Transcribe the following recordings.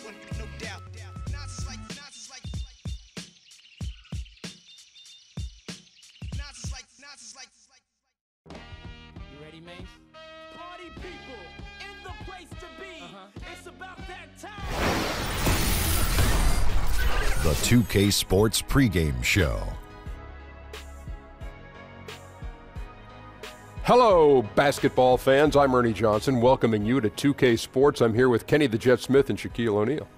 You ready, Mace? Party people in the place to be. It's about that time. The 2K Sports pregame show. Hello, basketball fans. I'm Ernie Johnson, welcoming you to 2K Sports. I'm here with Kenny the Jet Smith and Shaquille O'Neal.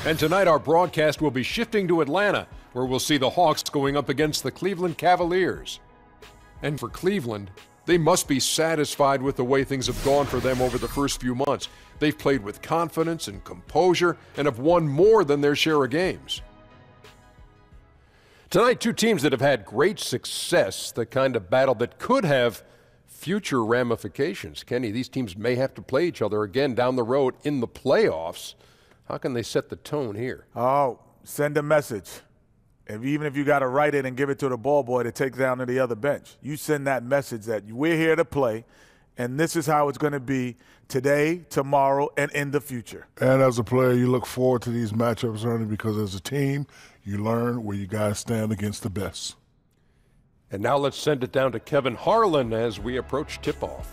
And tonight our broadcast will be shifting to Atlanta, where we'll see the Hawks going up against the Cleveland Cavaliers. And for Cleveland, they must be satisfied with the way things have gone for them over the first few months. They've played with confidence and composure and have won more than their share of games. Tonight, two teams that have had great success, the kind of battle that could have future ramifications. Kenny, these teams may have to play each other again down the road in the playoffs. How can they set the tone here? Oh, send a message. Even if you got to write it and give it to the ball boy to take down to the other bench, you send that message that we're here to play, and this is how it's going to be today, tomorrow, and in the future. And as a player, you look forward to these matchups, Ernie, because as a team, you learn where you guys stand against the best. And now let's send it down to Kevin Harlan as we approach tip-off.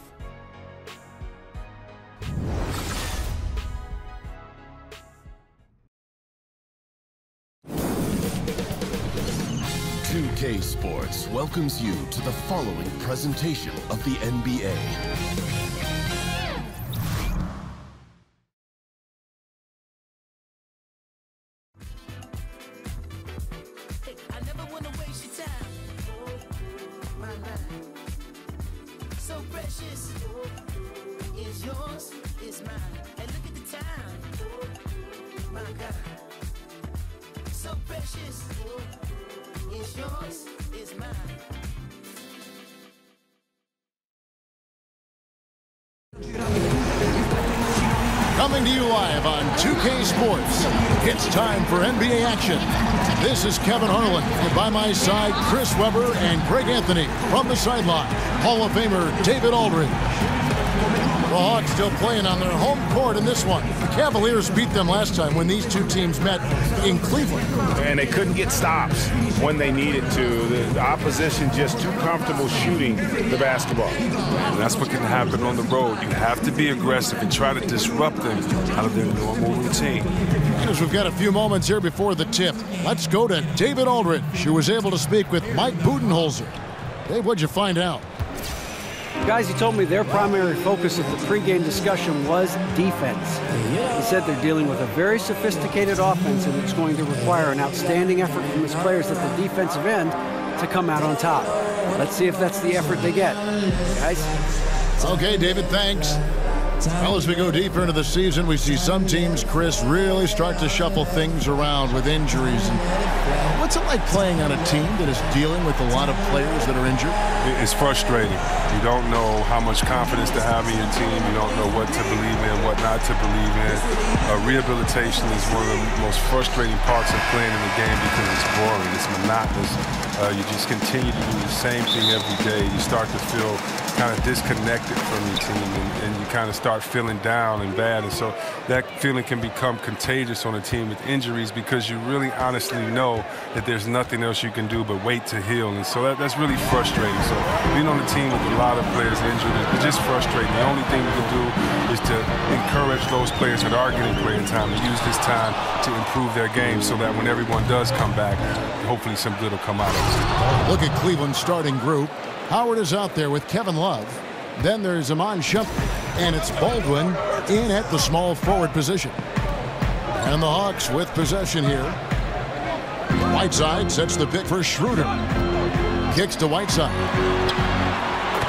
K Sports welcomes you to the following presentation of the NBA. I never want to waste your time. My life, so precious. It's yours, it's mine. And look at the time. My God, so precious. It's yours, it's mine. Coming to you live on 2K Sports, it's time for NBA action. This is Kevin Harlan, and by my side, Chris Webber and Greg Anthony. From the sideline, Hall of Famer David Aldridge. The Hawks still playing on their home court in this one. The Cavaliers beat them last time when these two teams met in Cleveland. And they couldn't get stops when they needed to. The opposition just too comfortable shooting the basketball. And that's what can happen on the road. You have to be aggressive and try to disrupt them out of their normal routine. As we've got a few moments here before the tip, let's go to David Aldridge, who was able to speak with Mike Budenholzer. Dave, what'd you find out? Guys, he told me their primary focus of the pregame discussion was defense. He said they're dealing with a very sophisticated offense, and it's going to require an outstanding effort from his players at the defensive end to come out on top. Let's see if that's the effort they get, guys. Okay, David, thanks. Well, as we go deeper into the season, we see some teams, Chris, really start to shuffle things around with injuries. And what's it like playing on a team that is dealing with a lot of players that are injured? It's frustrating. You don't know how much confidence to have in your team. You don't know what to believe in, what not to believe in. Rehabilitation is one of the most frustrating parts of playing in the game because it's boring. It's monotonous. You just continue to do the same thing every day. You start to feel kind of disconnected from your team, and you kind of start feeling down and bad. And so that feeling can become contagious on a team with injuries because you really honestly know that there's nothing else you can do but wait to heal. And so that's really frustrating. So being on a team with a lot of players injured is just frustrating. The only thing we can do is to encourage those players that are getting playing time to use this time to improve their game so that when everyone does come back, hopefully some good will come out of it. Look at Cleveland's starting group. Howard is out there with Kevin Love. Then there's Iman Shumpert, and it's Baldwin in at the small forward position. And the Hawks with possession here. Whiteside sets the pick for Schroeder. Kicks to Whiteside.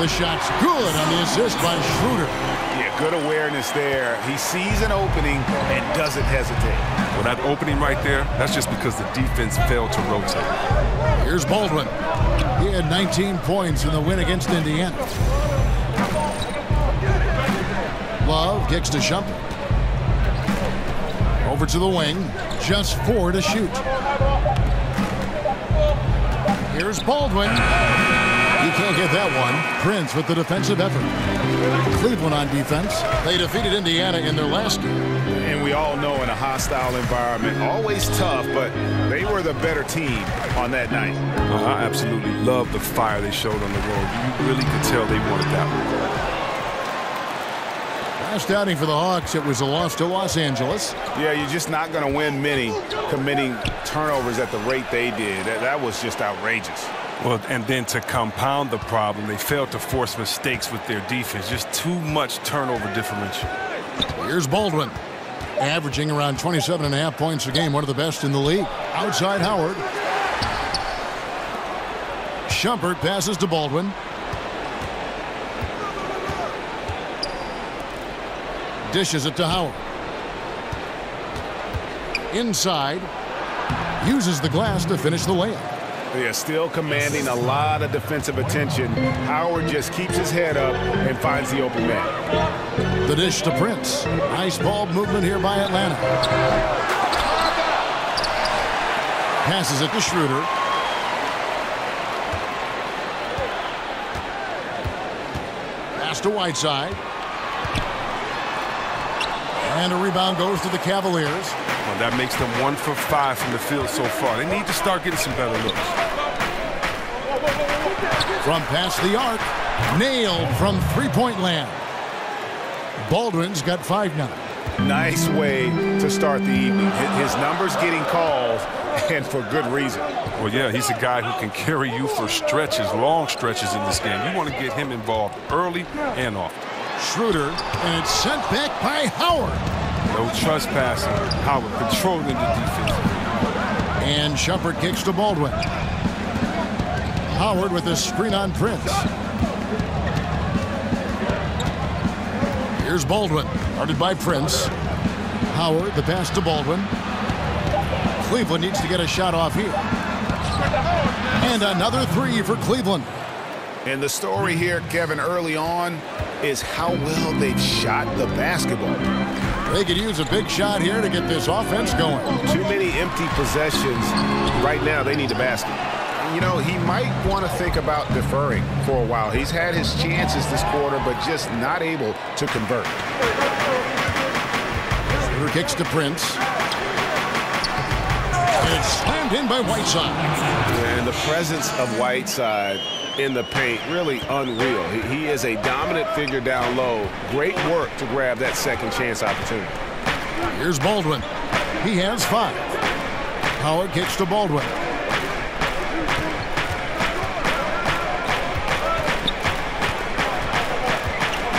The shot's good on the assist by Schroeder. Yeah, good awareness there. He sees an opening and doesn't hesitate. Well, that opening right there, that's just because the defense failed to rotate. Here's Baldwin. He had 19 points in the win against Indiana. Love kicks to Shumpert. Over to the wing. Just 4 to shoot. Here's Baldwin. You can't get that one. Prince with the defensive effort. Cleveland on defense. They defeated Indiana in their last game. And we all know in a hostile environment, always tough, but they were the better team on that night. I absolutely love the fire they showed on the road. You really could tell they wanted that one. Last outing for the Hawks, it was a loss to Los Angeles. Yeah, you're just not going to win many committing turnovers at the rate they did. That was just outrageous. Well, and then to compound the problem, they failed to force mistakes with their defense. Just too much turnover differential. Here's Baldwin, averaging around 27.5 points a game, one of the best in the league. Outside Howard. Shumpert passes to Baldwin. Dishes it to Howard. Inside. Uses the glass to finish the layup. They are still commanding a lot of defensive attention. Howard just keeps his head up and finds the open man. The dish to Prince. Nice ball movement here by Atlanta. Passes it to Schroeder. Pass to Whiteside. And a rebound goes to the Cavaliers. Well, that makes them 1 for 5 from the field so far. They need to start getting some better looks. From past the arc, nailed from three-point land. Baldwin's got 5 now. Nice way to start the evening. His numbers getting called, and for good reason. Well, yeah, he's a guy who can carry you for stretches, long stretches in this game. You want to get him involved early and often. Schroeder, and it's sent back by Howard. No trespassing. Howard controlling the defense. And Shumpert kicks to Baldwin. Howard with a screen on Prince. Here's Baldwin, guarded by Prince. Howard, the pass to Baldwin. Cleveland needs to get a shot off here. And another 3 for Cleveland. And the story here, Kevin, early on is how well they've shot the basketball. They could use a big shot here to get this offense going. Too many empty possessions. Right now, they need a basket. You know, he might want to think about deferring for a while. He's had his chances this quarter, but just not able to convert. Schroeder kicks to Prince. And it's slammed in by Whiteside. And the presence of Whiteside in the paint, really unreal. He is a dominant figure down low. Great work to grab that second chance opportunity. Here's Baldwin. He has 5. Howard kicks to Baldwin.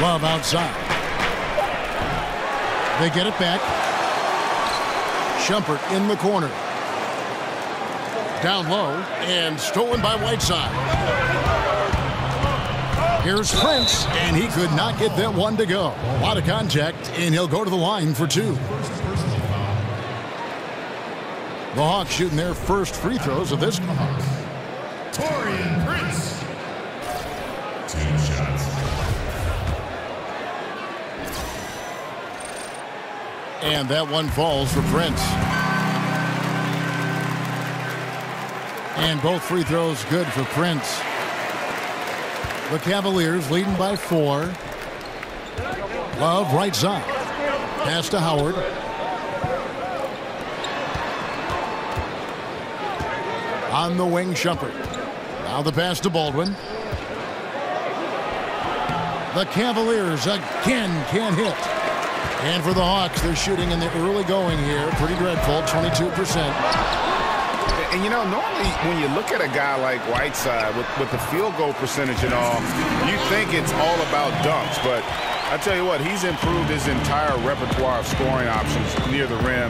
Love outside. They get it back. Shumpert in the corner. Down low and stolen by Whiteside. Here's Prince, and he could not get that one to go. A lot of contact, and he'll go to the line for 2. The Hawks shooting their first free throws of this game. Taurean Prince. 2 shots. And that one falls for Prince. And both free throws good for Prince. The Cavaliers leading by 4. Love right side. Pass to Howard. On the wing, Shumpert. Now the pass to Baldwin. The Cavaliers again can't hit. And for the Hawks, they're shooting in the early going here. Pretty dreadful, 22%. And, you know, normally when you look at a guy like Whiteside with the field goal percentage and all, you think it's all about dunks. But I tell you what, he's improved his entire repertoire of scoring options near the rim.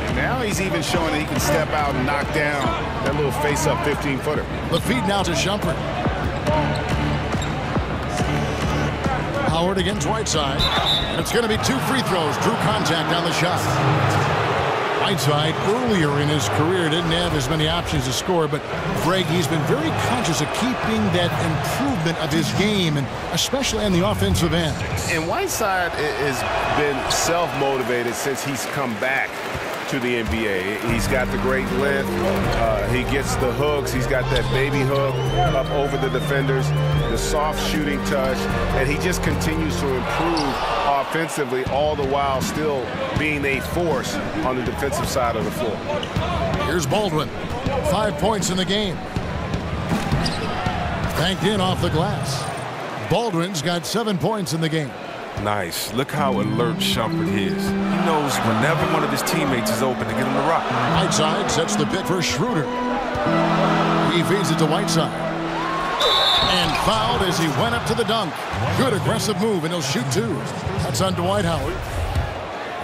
And now he's even showing that he can step out and knock down that little face-up 15-footer. The feed now to Shumpert. Howard against Whiteside. And it's going to be 2 free throws. Drew contact on the shot. Whiteside earlier in his career didn't have as many options to score, but Greg, he's been very conscious of keeping that improvement of his game, and especially on the offensive end. And Whiteside has been self-motivated since he's come back to the NBA. He's got the great length. He gets the hooks. He's got that baby hook up over the defenders, the soft shooting touch, and he just continues to improve offensively, all the while still being a force on the defensive side of the floor. Here's Baldwin. 5 points in the game. Banked in off the glass. Baldwin's got 7 points in the game. Nice. Look how alert Shumpert is. He knows whenever one of his teammates is open to get him the rock. Whiteside sets the pick for Schroeder. He feeds it to Whiteside. And fouled as he went up to the dunk. Good aggressive move, and he'll shoot 2. That's on Dwight Howard.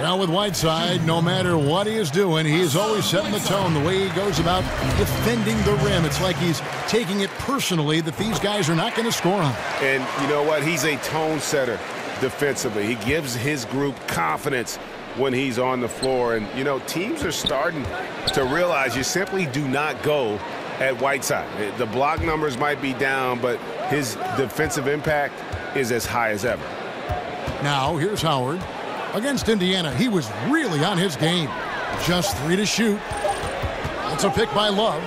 Now with Whiteside, no matter what he is doing, he is always setting the tone, the way he goes about defending the rim. It's like he's taking it personally that these guys are not going to score on him. And you know what? He's a tone setter defensively. He gives his group confidence when he's on the floor. And, you know, teams are starting to realize you simply do not go at Whiteside. The block numbers might be down, but his defensive impact is as high as ever. Now, here's Howard. Against Indiana, he was really on his game. Just 3 to shoot. It's a pick by Love.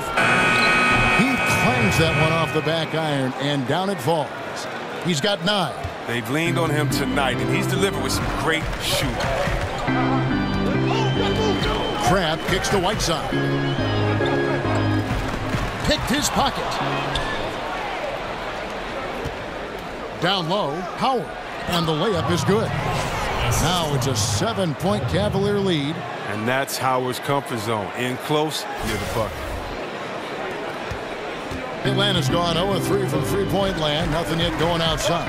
He clangs that one off the back iron, and down it falls. He's got 9. They've leaned on him tonight, and he's delivered with some great shooting. Crab kicks to Whiteside. Picked his pocket. Down low, Howard. And the layup is good. Now it's a 7-point Cavalier lead. And that's Howard's comfort zone. In close, near the bucket. Atlanta's gone 0-3 from three-point land. Nothing yet going outside.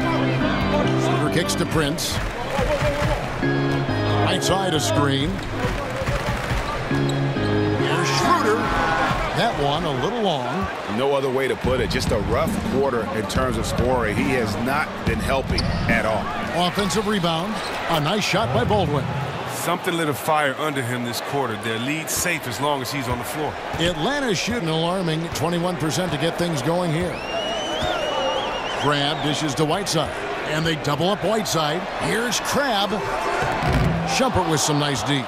Schroeder kicks to Prince. Right side a screen. Here's Schroeder. That one a little long. No other way to put it. Just a rough quarter in terms of scoring. He has not been helping at all. Offensive rebound. A nice shot by Baldwin. Something lit a fire under him this quarter. Their lead safe as long as he's on the floor. Atlanta's shooting alarming 21% to get things going here. Crab dishes to Whiteside. And they double up Whiteside. Here's Crab. Shumpert with some nice D.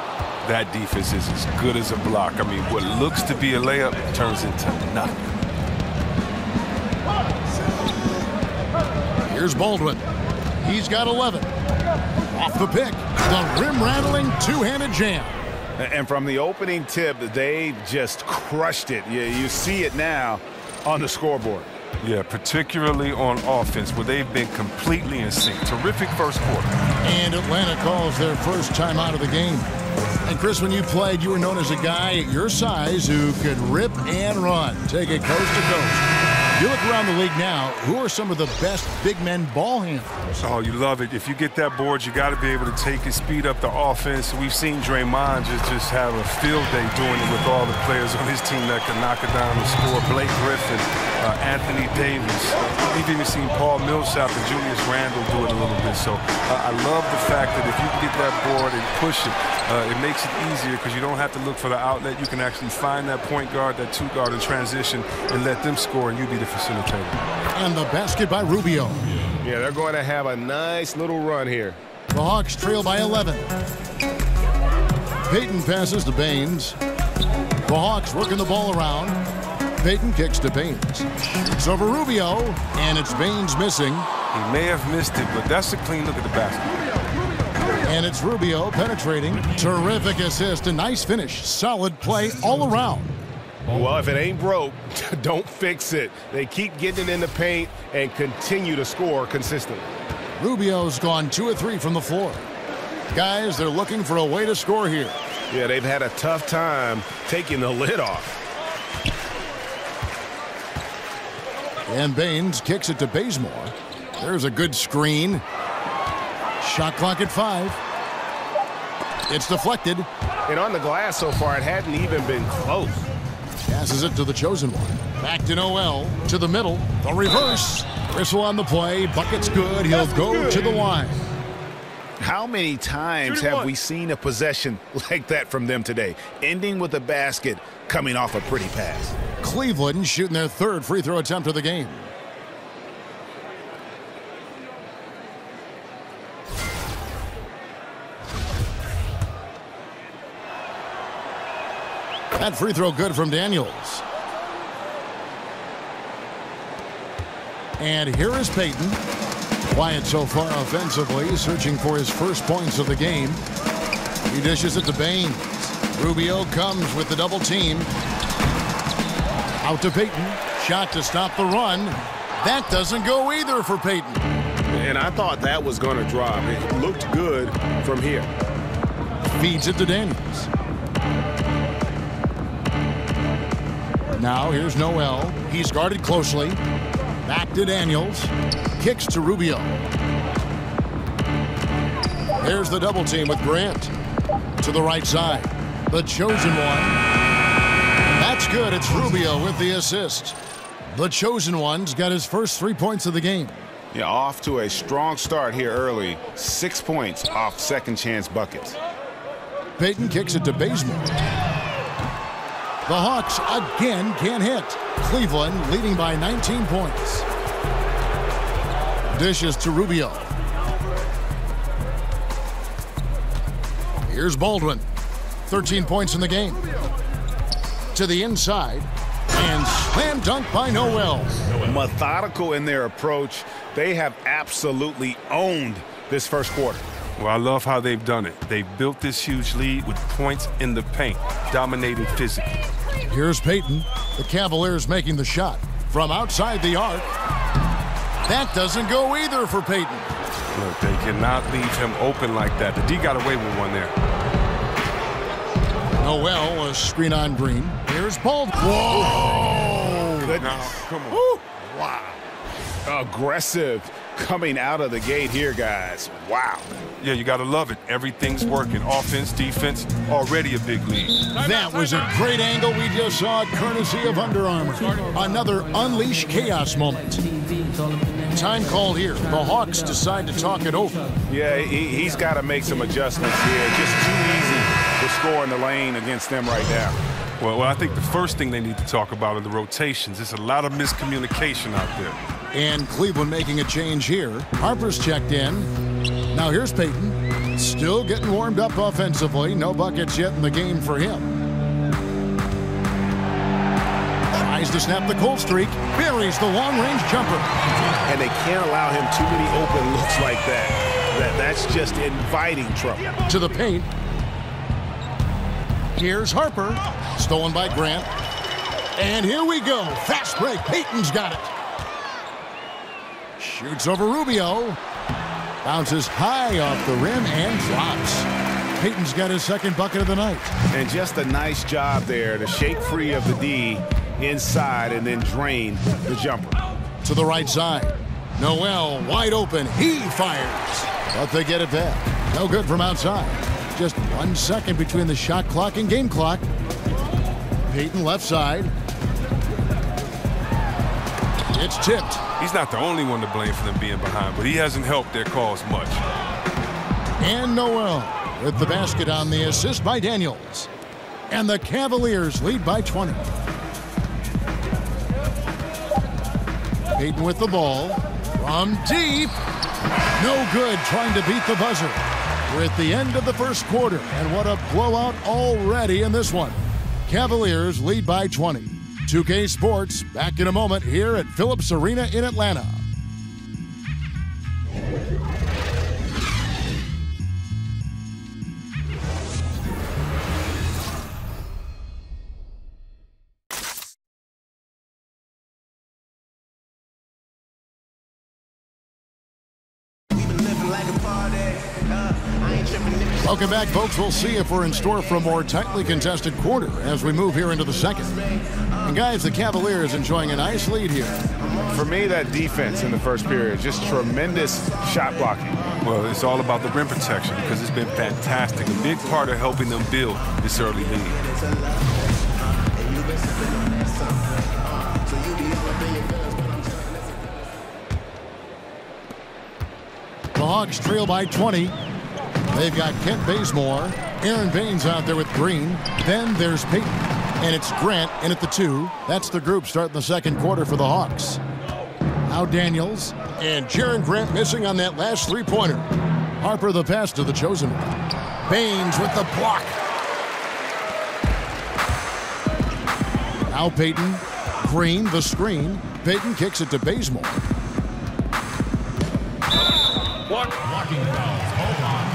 That defense is as good as a block. I mean, what looks to be a layup turns into nothing. Here's Baldwin. He's got 11. Off the pick. The rim-rattling two-handed jam. And from the opening tip, they just crushed it. You see it now on the scoreboard. Yeah, particularly on offense, where they've been completely in sync. Terrific first quarter. And Atlanta calls their first time out of the game. And Chris, when you played, you were known as a guy at your size who could rip and run, take it coast to coast. You look around the league now, who are some of the best big men ball handlers? Oh, you love it. If you get that board, you got to be able to take and speed up the offense. We've seen Draymond just have a field day doing it with all the players on his team that can knock it down and score. Blake Griffin, Anthony Davis. We've even seen Paul Millsap and Julius Randle do it a little bit. So I love the fact that if you can get that board and push it, it makes it easier because you don't have to look for the outlet. You can actually find that point guard, that two guard in transition and let them score, and you be the facilitator. And the basket by Rubio. Yeah, they're going to have a nice little run here. The Hawks trail by 11. Payton passes to Baines. The Hawks working the ball around. Payton kicks to Baines. It's over Rubio, and it's Baines missing. He may have missed it, but that's a clean look at the basket. And it's Rubio penetrating. Terrific assist, a nice finish. Solid play all around. Well, if it ain't broke, don't fix it. They keep getting it in the paint and continue to score consistently. Rubio's gone 2 of 3 from the floor. Guys, they're looking for a way to score here. Yeah, they've had a tough time taking the lid off. And Baines kicks it to Bazemore. There's a good screen. Shot clock at 5. It's deflected. And on the glass so far, it hadn't even been close. Passes it to the chosen one. Back to Noel. To the middle. The reverse. Gristle on the play. Bucket's good. He'll go to the line. How many times have we seen a possession like that from them today? Ending with a basket, coming off a pretty pass. Cleveland shooting their 3rd free throw attempt of the game. That free throw good from Daniels. And here is Payton. Quiet so far offensively, searching for his first points of the game. He dishes it to Baines. Rubio comes with the double team. Out to Payton. Shot to stop the run. That doesn't go either for Payton. And I thought that was going to drop. It looked good from here. Feeds it to Daniels. Now here's Noel. He's guarded closely. Back to Daniels. Kicks to Rubio. There's the double team with Grant. To the right side. The chosen one. That's good. It's Rubio with the assist. The chosen one's got his first 3 points of the game. Yeah, off to a strong start here early. 6 points off second chance buckets. Payton kicks it to Bazemore. The Hawks again can't hit. Cleveland leading by 19 points. Dishes to Rubio. Here's Baldwin. 13 points in the game. To the inside. And slam dunk by Noel. Methodical in their approach. They have absolutely owned this first quarter. Well, I love how they've done it. They've built this huge lead with points in the paint, dominating physically. Here's Payton. The Cavaliers making the shot from outside the arc. That doesn't go either for Payton. Look, they cannot leave him open like that. The D got away with one there. Noel, a screen on Green. Here's Baldwin. Whoa! Goodness. Now, come on. Woo. Wow. Aggressive coming out of the gate here, guys. Wow. Yeah, you got to love it. Everything's working. Offense, defense, already a big lead. That was a great angle we just saw, courtesy of Under Armour. Another Unleash Chaos moment. Time called here. The Hawks decide to talk it over. Yeah, he's got to make some adjustments here. Just too easy to score in the lane against them right now. Well, I think the first thing they need to talk about are the rotations. There's a lot of miscommunication out there. And Cleveland making a change here. Harper's checked in. Now here's Payton. Still getting warmed up offensively. No buckets yet in the game for him. Tries to snap the cold streak. Buries the long-range jumper. And they can't allow him too many open looks like that. That's just inviting trouble. To the paint. Here's Harper. Stolen by Grant. And here we go. Fast break. Payton's got it. Shoots over Rubio. Bounces high off the rim and drops. Payton's got his second bucket of the night. And just a nice job there to shake free of the D inside and then drain the jumper. To the right side. Noel wide open. He fires. But they get it back. No good from outside. Just 1 second between the shot clock and game clock. Payton left side. It's tipped. He's not the only one to blame for them being behind, but he hasn't helped their cause much. And Noel with the basket on the assist by Daniels. And the Cavaliers lead by 20. Payton with the ball. From deep. No good trying to beat the buzzer. We're at the end of the first quarter, and what a blowout already in this one. Cavaliers lead by 20. 2K Sports back in a moment here at Phillips Arena in Atlanta. Welcome back, folks. We'll see if we're in store for a more tightly contested quarter as we move here into the second. And guys, the Cavaliers enjoying a nice lead here. For me, that defense in the first period, just tremendous shot blocking. Well, it's all about the rim protection because it's been fantastic. A big part of helping them build this early lead. The Hawks trail by 20. They've got Kent Bazemore, Aaron Baines out there with Green. Then there's Payton, and it's Grant in at the 2. That's the group starting the second quarter for the Hawks. Now Daniels, and Jaren Grant missing on that last three-pointer. Harper the pass to the chosen one. Baines with the block. Now Payton, Green the screen. Payton kicks it to Bazemore. blocking fouls called on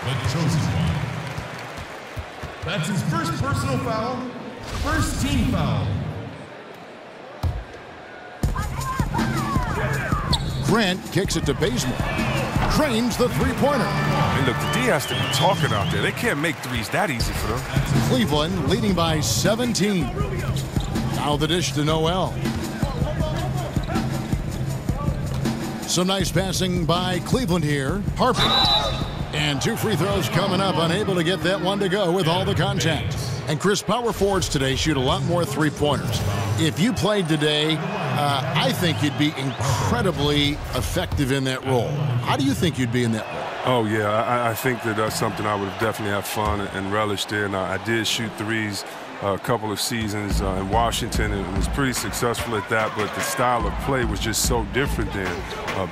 the chosen one. That's his first personal foul, first team foul. Grant kicks it to Bazemore. Drains the three-pointer. Hey, look, the D has to be talking out there. They can't make threes that easy for them. Cleveland leading by 17. Now the dish to Noel. Some nice passing by Cleveland here. Harper. And 2 free throws coming up. Unable to get that one to go with all the contact. And Chris, power forwards today shoot a lot more three-pointers. If you played today, I think you'd be incredibly effective in that role. How do you think you'd be in that role? Oh, yeah, I think that that's something I would have definitely had fun and relished in. I did shoot threes a couple of seasons in Washington and was pretty successful at that, but the style of play was just so different then.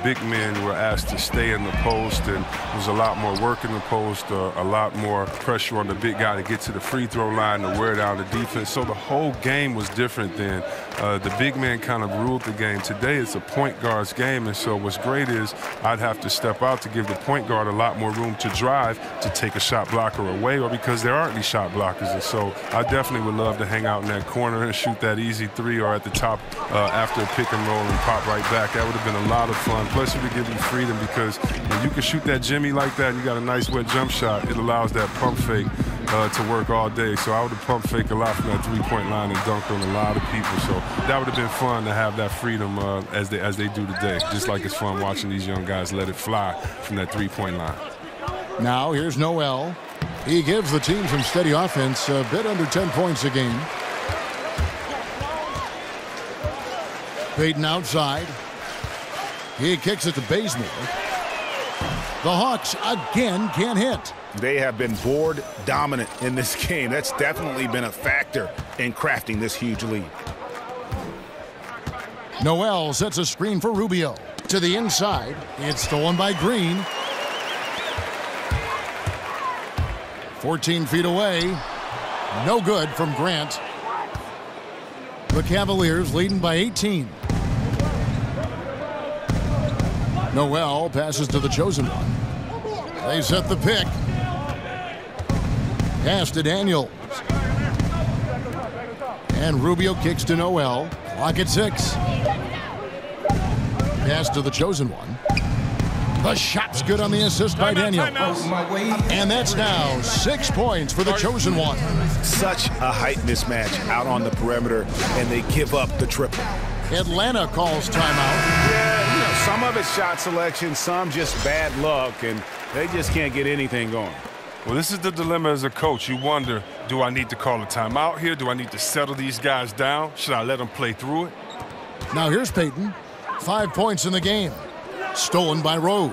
Big men were asked to stay in the post, and there was a lot more work in the post, a lot more pressure on the big guy to get to the free throw line to wear down the defense. So the whole game was different then. The big man kind of ruled the game. Today it's a point guard's game, and so what's great is I'd have to step out to give the point guard a lot more room to drive, to take a shot blocker away, or because there aren't any shot blockers. And so I definitely would love to hang out in that corner and shoot that easy three, or at the top after a pick and roll and pop right back. That would have been a lot of fun. Plus, it would give you freedom, because when you can shoot that Jimmy like that and you got a nice wet jump shot, it allows that pump fake to work all day. So I would have pump fake a lot from that three-point line and dunked on a lot of people. So that would have been fun to have that freedom as they do today. Just like it's fun watching these young guys let it fly from that three-point line. Now here's Noel. He gives the team some steady offense, a bit under 10 points a game. Payton outside. He kicks it to Bazemore. The Hawks again can't hit. They have been board dominant in this game. That's definitely been a factor in crafting this huge lead. Noel sets a screen for Rubio. To the inside. It's stolen by Green. 14 feet away. No good from Grant. The Cavaliers leading by 18. Noel passes to the chosen one. They set the pick. Pass to Daniels. And Rubio kicks to Noel. Clock at 6. Pass to the chosen one. The shot's good on the assist by Daniel. And that's now 6 points for the chosen one. Such a height mismatch out on the perimeter, and they give up the triple. Atlanta calls timeout. Yeah, you know, some of it's shot selection, some just bad luck, and they just can't get anything going. Well, this is the dilemma as a coach. You wonder, do I need to call a timeout here? Do I need to settle these guys down? Should I let them play through it? Now here's Payton. 5 points in the game. Stolen by Rose.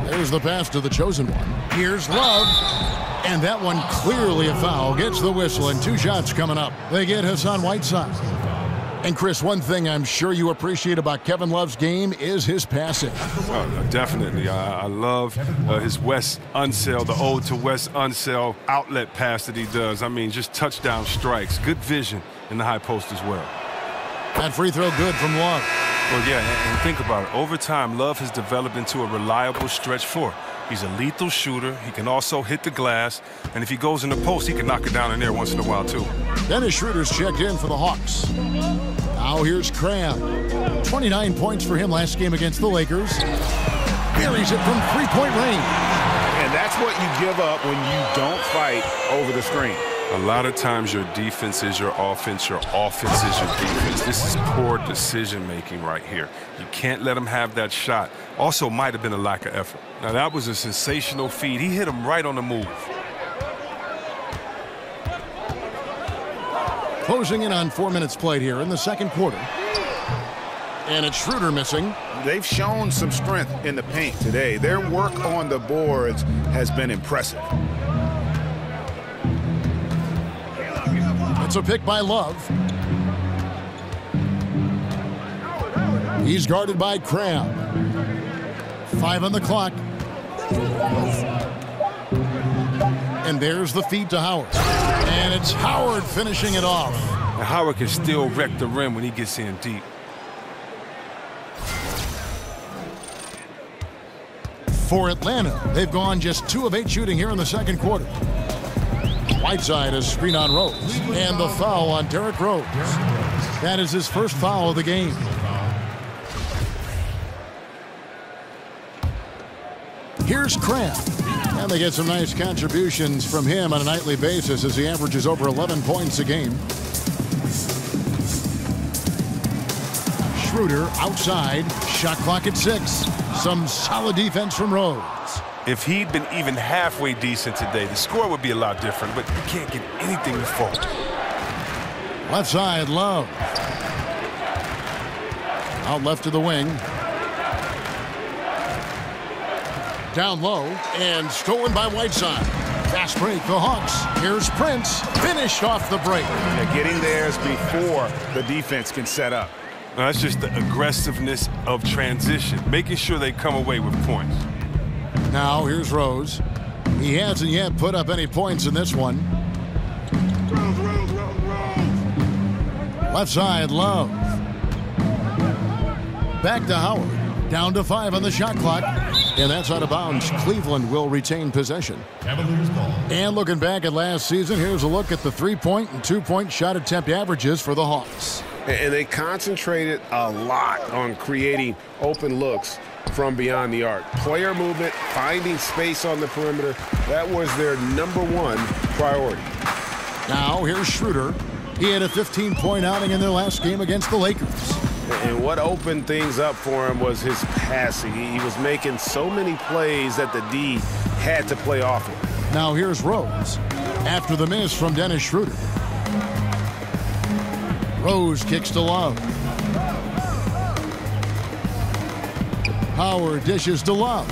There's the pass to the chosen one. Here's Love. And that one clearly a foul. Gets the whistle, and 2 shots coming up. They get Hassan Whiteside. And Chris, one thing I'm sure you appreciate about Kevin Love's game is his passing. Oh, definitely. I love his Wes Unseld, the ode to Wes Unseld outlet pass that he does. I mean, just touchdown strikes. Good vision in the high post as well. That free throw good from Love. Well, yeah, and think about it. Over time, Love has developed into a reliable stretch four. He's a lethal shooter. He can also hit the glass. And if he goes in the post, he can knock it down in there once in a while, too. Dennis Schroeder's checked in for the Hawks. Now here's Cram. 29 points for him last game against the Lakers. Buries it from three-point range. And that's what you give up when you don't fight over the screen. A lot of times your defense is your offense is your defense. This is poor decision-making right here. You can't let him have that shot. Also might have been a lack of effort. Now, that was a sensational feed. He hit him right on the move. Closing in on 4 minutes played here in the second quarter. And it's Schroeder missing. They've shown some strength in the paint today. Their work on the boards has been impressive. It's a pick by Love. He's guarded by Cram. 5 on the clock. And there's the feed to Howard. And it's Howard finishing it off. And Howard can still wreck the rim when he gets in deep. For Atlanta, they've gone just 2 of 8 shooting here in the second quarter. Whiteside, a screen on Rose, and the foul on Derrick Rose. That is his first foul of the game. Here's Kraft, and they get some nice contributions from him on a nightly basis as he averages over 11 points a game. Schroeder outside, shot clock at 6. Some solid defense from Rose. If he'd been even halfway decent today, the score would be a lot different, but you can't get anything to fall. Left side, Love. Out left to the wing. Down low, and stolen by Whiteside. Fast break, the Hawks. Here's Prince, finished off the break. They're getting theirs before the defense can set up. Now, that's just the aggressiveness of transition, making sure they come away with points. Now, here's Rose. He hasn't yet put up any points in this one. Left side, Love. Back to Howard. Down to 5 on the shot clock. And that's out of bounds. Cleveland will retain possession. Cavaliers ball. And looking back at last season, here's a look at the 3-point and 2-point shot attempt averages for the Hawks. And they concentrated a lot on creating open looks from beyond the arc. Player movement, finding space on the perimeter, that was their #1 priority. Now here's Schroeder. He had a 15-point outing in their last game against the Lakers. And what opened things up for him was his passing. He was making so many plays that the D had to play off him. Now here's Rose. After the miss from Dennis Schroeder. Rose kicks to Love. Howard dishes to Love.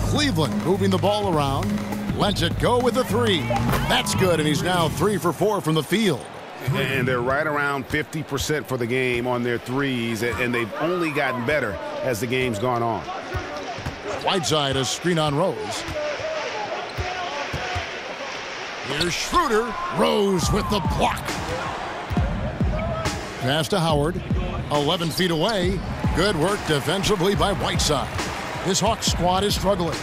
Cleveland moving the ball around. Lets it go with the 3. That's good, and he's now 3 for 4 from the field. And they're right around 50% for the game on their threes, and they've only gotten better as the game's gone on. Whiteside, a screen on Rose. Here's Schroeder. Rose with the block. Pass to Howard. 11 feet away. Good work defensively by Whiteside. This Hawks squad is struggling.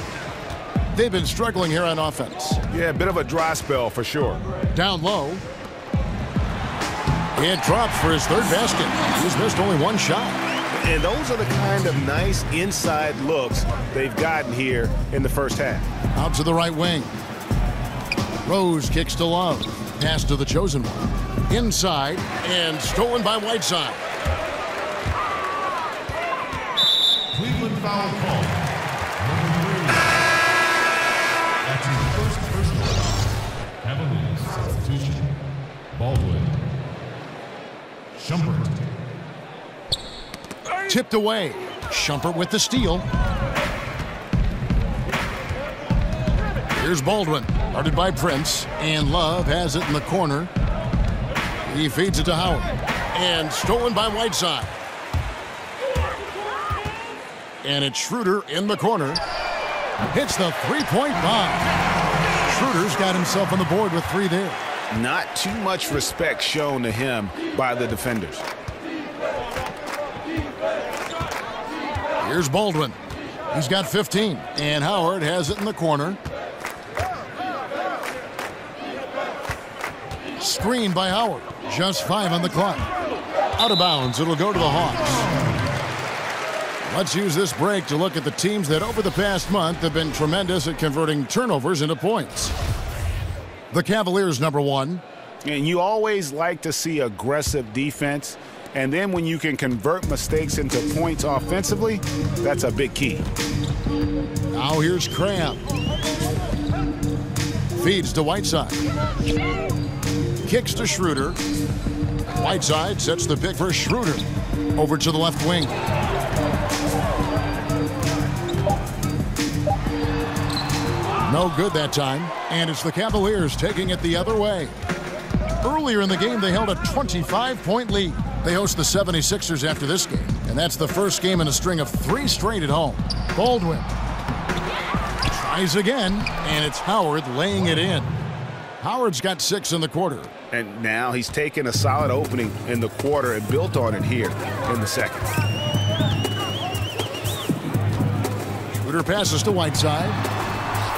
They've been struggling here on offense. Yeah, a bit of a dry spell for sure. Down low. And dropped for his 3rd basket. He's missed only 1 shot. And those are the kind of nice inside looks they've gotten here in the first half. Out to the right wing. Rose kicks to Love. Pass to the chosen one. Inside and stolen by Whiteside. Cleveland foul call. #3. That's his first personal foul. Cavaliers substitution. Baldwin. Shumpert. Tipped away. Shumpert with the steal. Here's Baldwin. Guarded by Prince. And Love has it in the corner. He feeds it to Howard. And stolen by Whiteside. And it's Schroeder in the corner. Hits the 3-point bomb. Schroeder's got himself on the board with 3 there. Not too much respect shown to him by the defenders. Here's Baldwin. He's got 15. And Howard has it in the corner. Screen by Howard. Just 5 on the clock. Out of bounds. It'll go to the Hawks. Let's use this break to look at the teams that over the past month have been tremendous at converting turnovers into points. The Cavaliers, #1. And you always like to see aggressive defense. And then when you can convert mistakes into points offensively, that's a big key. Now here's Kraft. Feeds to Whiteside. Kicks to Schroeder. Whiteside sets the pick for Schroeder. Over to the left wing. No good that time, and it's the Cavaliers taking it the other way. Earlier in the game, they held a 25-point lead. They host the 76ers after this game, and that's the first game in a string of 3 straight at home. Baldwin tries again, and it's Howard laying it in. Howard's got 6 in the quarter. And now he's taken a solid opening in the quarter and built on it here in the second. Schroeder passes to Whiteside.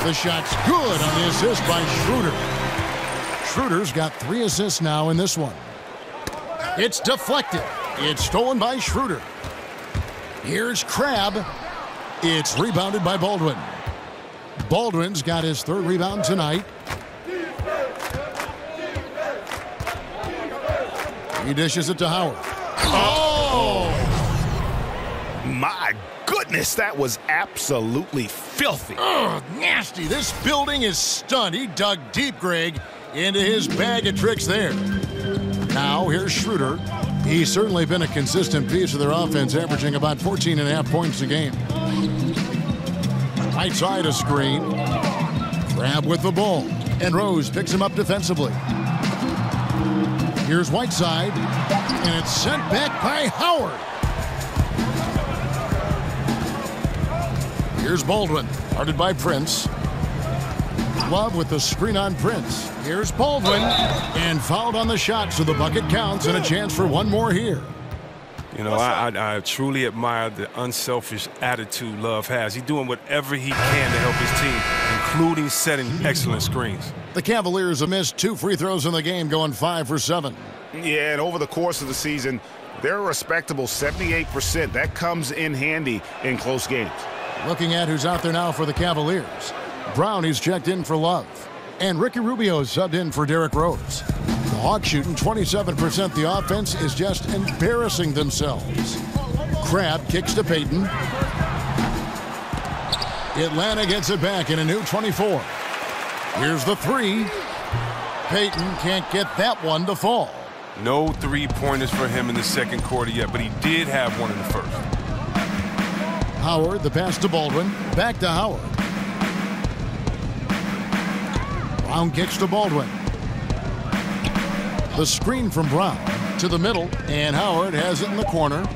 The shot's good on the assist by Schroeder. Schroeder's got 3 assists now in this one. It's deflected. It's stolen by Schroeder. Here's Crabbe. It's rebounded by Baldwin. Baldwin's got his 3rd rebound tonight. He dishes it to Howard. Oh! My goodness, that was absolutely filthy. Oh, nasty. This building is stunned. He dug deep, Greg, into his bag of tricks there. Now, here's Schroeder. He's certainly been a consistent piece of their offense, averaging about 14.5 points a game. Right side a screen. Crabbe with the ball. And Rose picks him up defensively. Here's Whiteside. And it's sent back by Howard. Here's Baldwin. Guarded by Prince. Love with the screen on Prince. Here's Baldwin. And fouled on the shot, so the bucket counts and a chance for one more here. You know, I truly admire the unselfish attitude Love has. He's doing whatever he can to help his team, including setting excellent screens. The Cavaliers have missed 2 free throws in the game, going 5 for 7. Yeah, and over the course of the season, they're a respectable 78%. That comes in handy in close games. Looking at who's out there now for the Cavaliers. Brown, he's checked in for Love. And Ricky Rubio subbed in for Derrick Rose. The Hawks shooting 27%. The offense is just embarrassing themselves. Crabbe kicks to Payton. Atlanta gets it back in a new 24. Here's the 3. Payton can't get that one to fall. No 3-pointers for him in the second quarter yet, but he did have one in the first. Howard, the pass to Baldwin. Back to Howard. Brown kicks to Baldwin. The screen from Brown to the middle, and Howard has it in the corner.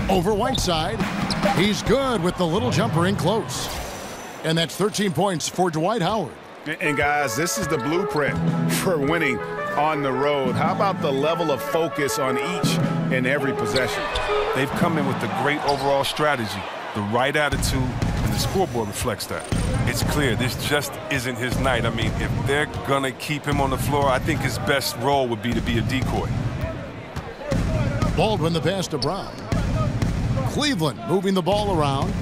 Over Whiteside. He's good with the little jumper in close. And that's 13 points for Dwight Howard. And guys, this is the blueprint for winning on the road. How about the level of focus on each and every possession? They've come in with a great overall strategy, the right attitude, and the scoreboard reflects that. It's clear this just isn't his night. I mean, if they're going to keep him on the floor, I think his best role would be to be a decoy. Baldwin the pass to Brown. Cleveland moving the ball around.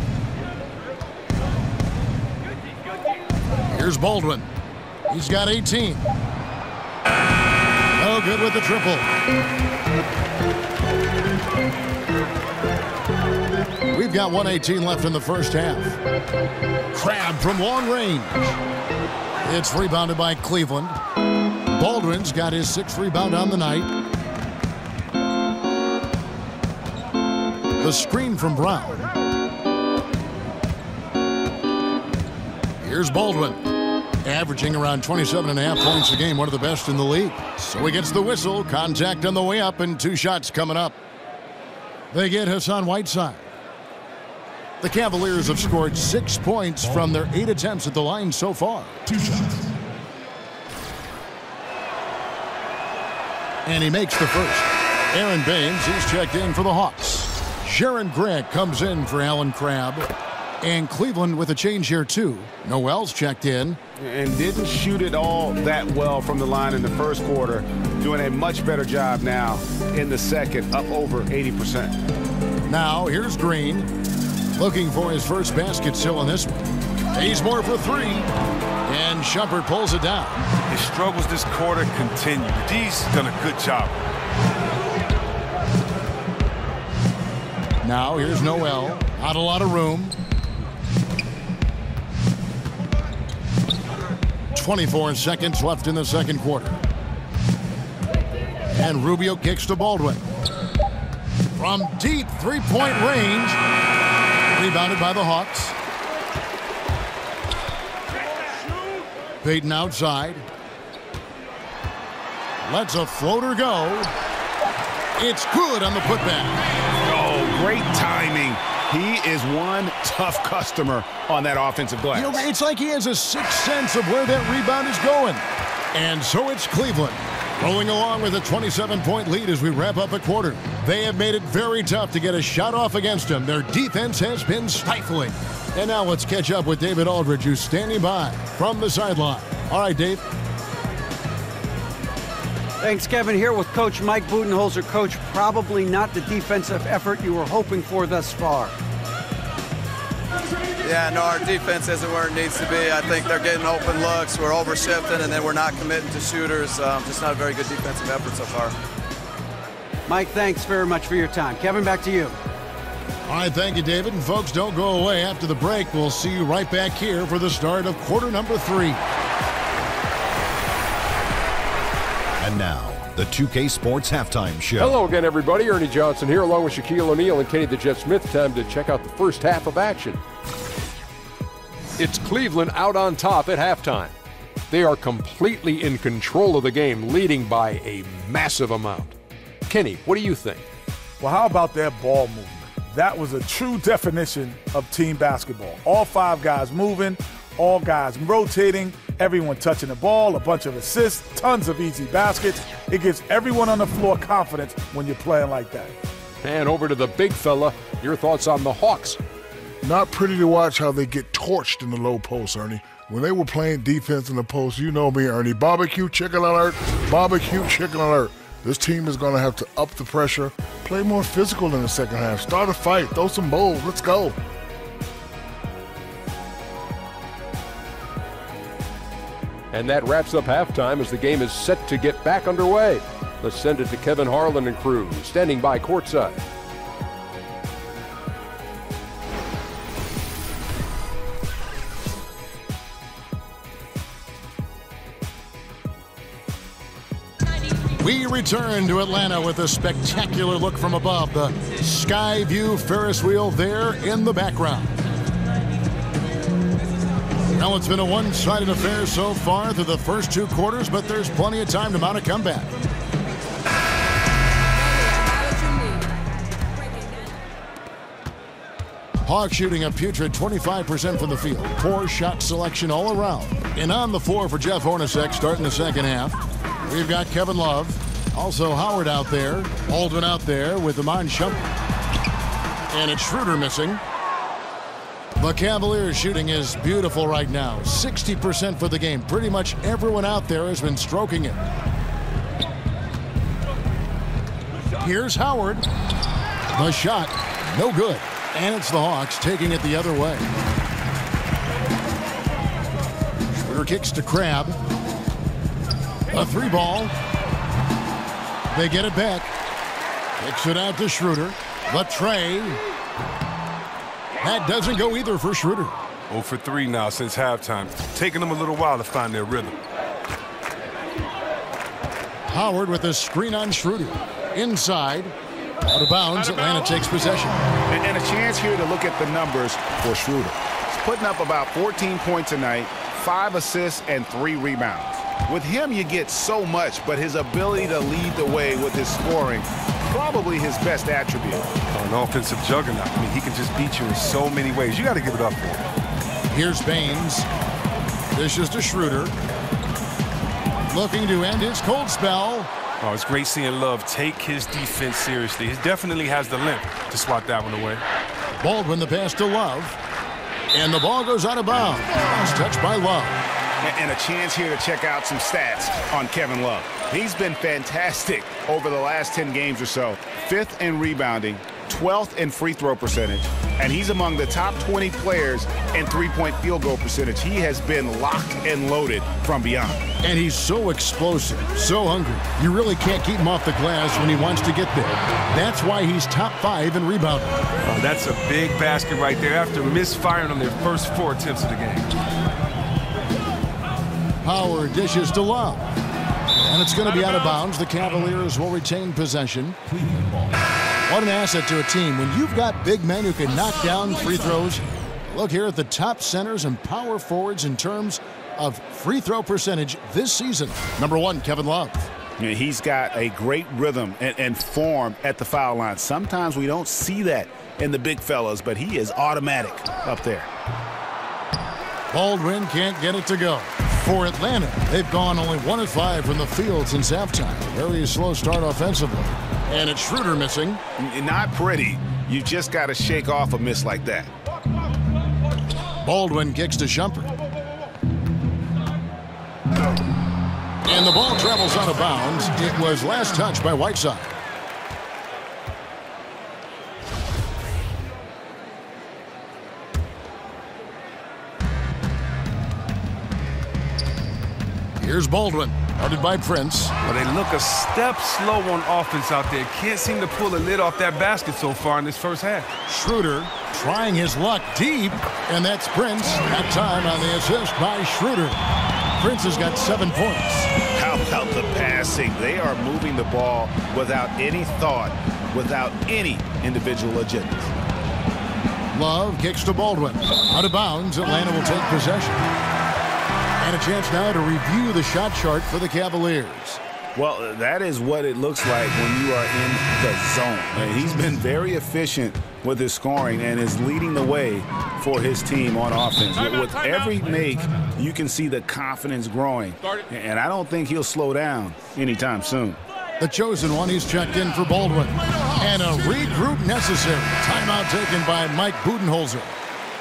Here's Baldwin. He's got 18. Oh, good with the triple. We've got 1:18 left in the first half. Crabbe from long range. It's rebounded by Cleveland. Baldwin's got his 6th rebound on the night. The screen from Brown. Here's Baldwin. Averaging around 27.5 points a game, one of the best in the league. So he gets the whistle, contact on the way up, and 2 shots coming up. They get Hassan Whiteside. The Cavaliers have scored 6 points from their 8 attempts at the line so far. 2 shots. And he makes the first. Aaron Baines, he's checked in for the Hawks. Sharon Gregg comes in for Alan Crabbe. And Cleveland with a change here, too. Noel's checked in. And didn't shoot it all that well from the line in the first quarter. Doing a much better job now in the second, up over 80%. Now, here's Green. Looking for his first basket still in this one. He's more for 3. And Shumpert pulls it down. His struggles this quarter continue. D's done a good job. Now, here's Noel. Not a lot of room. 24 seconds left in the second quarter. And Rubio kicks to Baldwin. From deep 3-point range. Rebounded by the Hawks. Payton outside. Lets a floater go. It's good on the putback. Oh, great timing. He is one tough customer on that offensive glass. It's like he has a sixth sense of where that rebound is going. And so it's Cleveland Rolling along with a 27-point lead as we wrap up a quarter. They have made it very tough to get a shot off against them. Their defense has been stifling. And now let's catch up with David Aldridge, who's standing by from the sideline. All right, Dave. Thanks, Kevin. Here with Coach Mike Budenholzer. Coach, probably not the defensive effort you were hoping for thus far. Yeah, no, our defense isn't where it needs to be. I think they're getting open looks. We're over-shifting, and then we're not committing to shooters. Just not a very good defensive effort so far. Mike, thanks very much for your time. Kevin, back to you. All right, thank you, David. And folks, don't go away. After the break, we'll see you right back here for the start of quarter number 3. And now, the 2K Sports Halftime Show. Hello again, everybody. Ernie Johnson here, along with Shaquille O'Neal and Kenny the Jet Smith. Time to check out the first half of action. It's Cleveland out on top at halftime. They are completely in control of the game, leading by a massive amount. Kenny, what do you think? Well, how about their ball movement? That was a true definition of team basketball. All 5 guys moving, all guys rotating, everyone touching the ball, a bunch of assists, tons of easy baskets. It gives everyone on the floor confidence when you're playing like that. And over to the big fella, your thoughts on the Hawks. Not pretty to watch how they get torched in the low post, Ernie. When they were playing defense in the post, you know me, Ernie. Barbecue chicken alert, barbecue chicken alert. This team is going to have to up the pressure, play more physical in the second half, start a fight, throw some bowls, let's go. And that wraps up halftime as the game is set to get back underway. Let's send it to Kevin Harlan and crew, standing by courtside. We return to Atlanta with a spectacular look from above. The Sky View Ferris wheel there in the background. Now it's been a one-sided affair so far through the first 2 quarters, but there's plenty of time to mount a comeback. Hawks shooting a putrid 25% from the field. Poor shot selection all around. And on the floor for Jeff Hornacek starting the second half. We've got Kevin Love, also Howard out there, Baldwin out there with Iman Shumpert. And it's Schroeder missing. The Cavaliers shooting is beautiful right now. 60% for the game. Pretty much everyone out there has been stroking it. Here's Howard. The shot, no good. And it's the Hawks taking it the other way. Schroeder kicks to Crabbe. A 3-ball. They get it back. Kicks it out to Schroeder. The tray. That doesn't go either for Schroeder. 0 for 3 now since halftime. Taking them a little while to find their rhythm. Howard with a screen on Schroeder. Inside. Out of bounds. Atlanta takes possession. And a chance here to look at the numbers for Schroeder. He's putting up about 14 points a night, 5 assists, and 3 rebounds. With him, you get so much, but his ability to lead the way with his scoring, probably his best attribute. An offensive juggernaut. I mean, he can just beat you in so many ways. You got to give it up for him. Here's Baines. Dishes to Schroeder. Looking to end his cold spell. Oh, it's great seeing Love take his defense seriously. He definitely has the limp to swat that one away. Baldwin the pass to Love. And the ball goes out of bounds. It's touched by Love. And a chance here to check out some stats on Kevin Love. He's been fantastic over the last 10 games or so. 5th in rebounding, 12th in free throw percentage, and he's among the top 20 players in three-point field goal percentage. He has been locked and loaded from beyond. And he's so explosive, so hungry. You really can't keep him off the glass when he wants to get there. That's why he's top 5 in rebounding. Oh, that's a big basket right there after misfiring on their first 4 attempts of the game. Howard dishes to Love. And it's going to be out of bounds. The Cavaliers will retain possession. What an asset to a team when you've got big men who can knock down free throws. Look here at the top centers and power forwards in terms of free throw percentage this season. Number 1, Kevin Love. Yeah, he's got a great rhythm and form at the foul line. Sometimes we don't see that in the big fellas, but he is automatic up there. Baldwin can't get it to go. For Atlanta, they've gone only 1 of 5 from the field since halftime. Very slow start offensively. And it's Schroeder missing. Not pretty. You just got to shake off a miss like that. Baldwin kicks to Shumpert. And the ball travels out of bounds. It was last touched by Whiteside. Here's Baldwin, guarded by Prince. Well, they look a step slow on offense out there. Can't seem to pull the lid off that basket so far in this first half. Schroeder trying his luck deep, and that's Prince. That time on the assist by Schroeder. Prince has got 7 points. How about the passing? They are moving the ball without any thought, without any individual agenda. Love kicks to Baldwin. Out of bounds, Atlanta will take possession. And a chance now to review the shot chart for the Cavaliers. Well, that is what it looks like when you are in the zone. And he's been very efficient with his scoring and is leading the way for his team on offense. With every make, you can see the confidence growing. And I don't think he'll slow down anytime soon. The chosen one, he's checked in for Baldwin. And a regroup necessary. Timeout taken by Mike Budenholzer.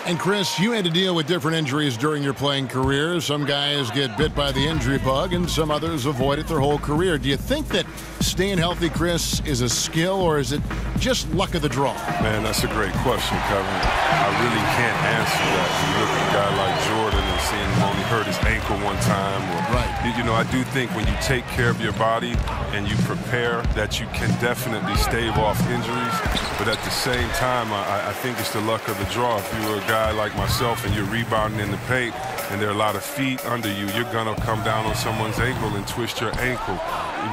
And Chris, you had to deal with different injuries during your playing career. Some guys get bit by the injury bug and some others avoid it their whole career. Do you think that staying healthy, Chris, is a skill or is it just luck of the draw? Man, that's a great question, Kevin. I really can't answer that. You look at a guy like Jordan and seeing him only hurt his ankle one time. Right. You know, I do think when you take care of your body and you prepare that you can definitely stave off injuries. But at the same time, I think it's the luck of the draw. If you're a guy like myself and you're rebounding in the paint and there are a lot of feet under you, you're going to come down on someone's ankle and twist your ankle.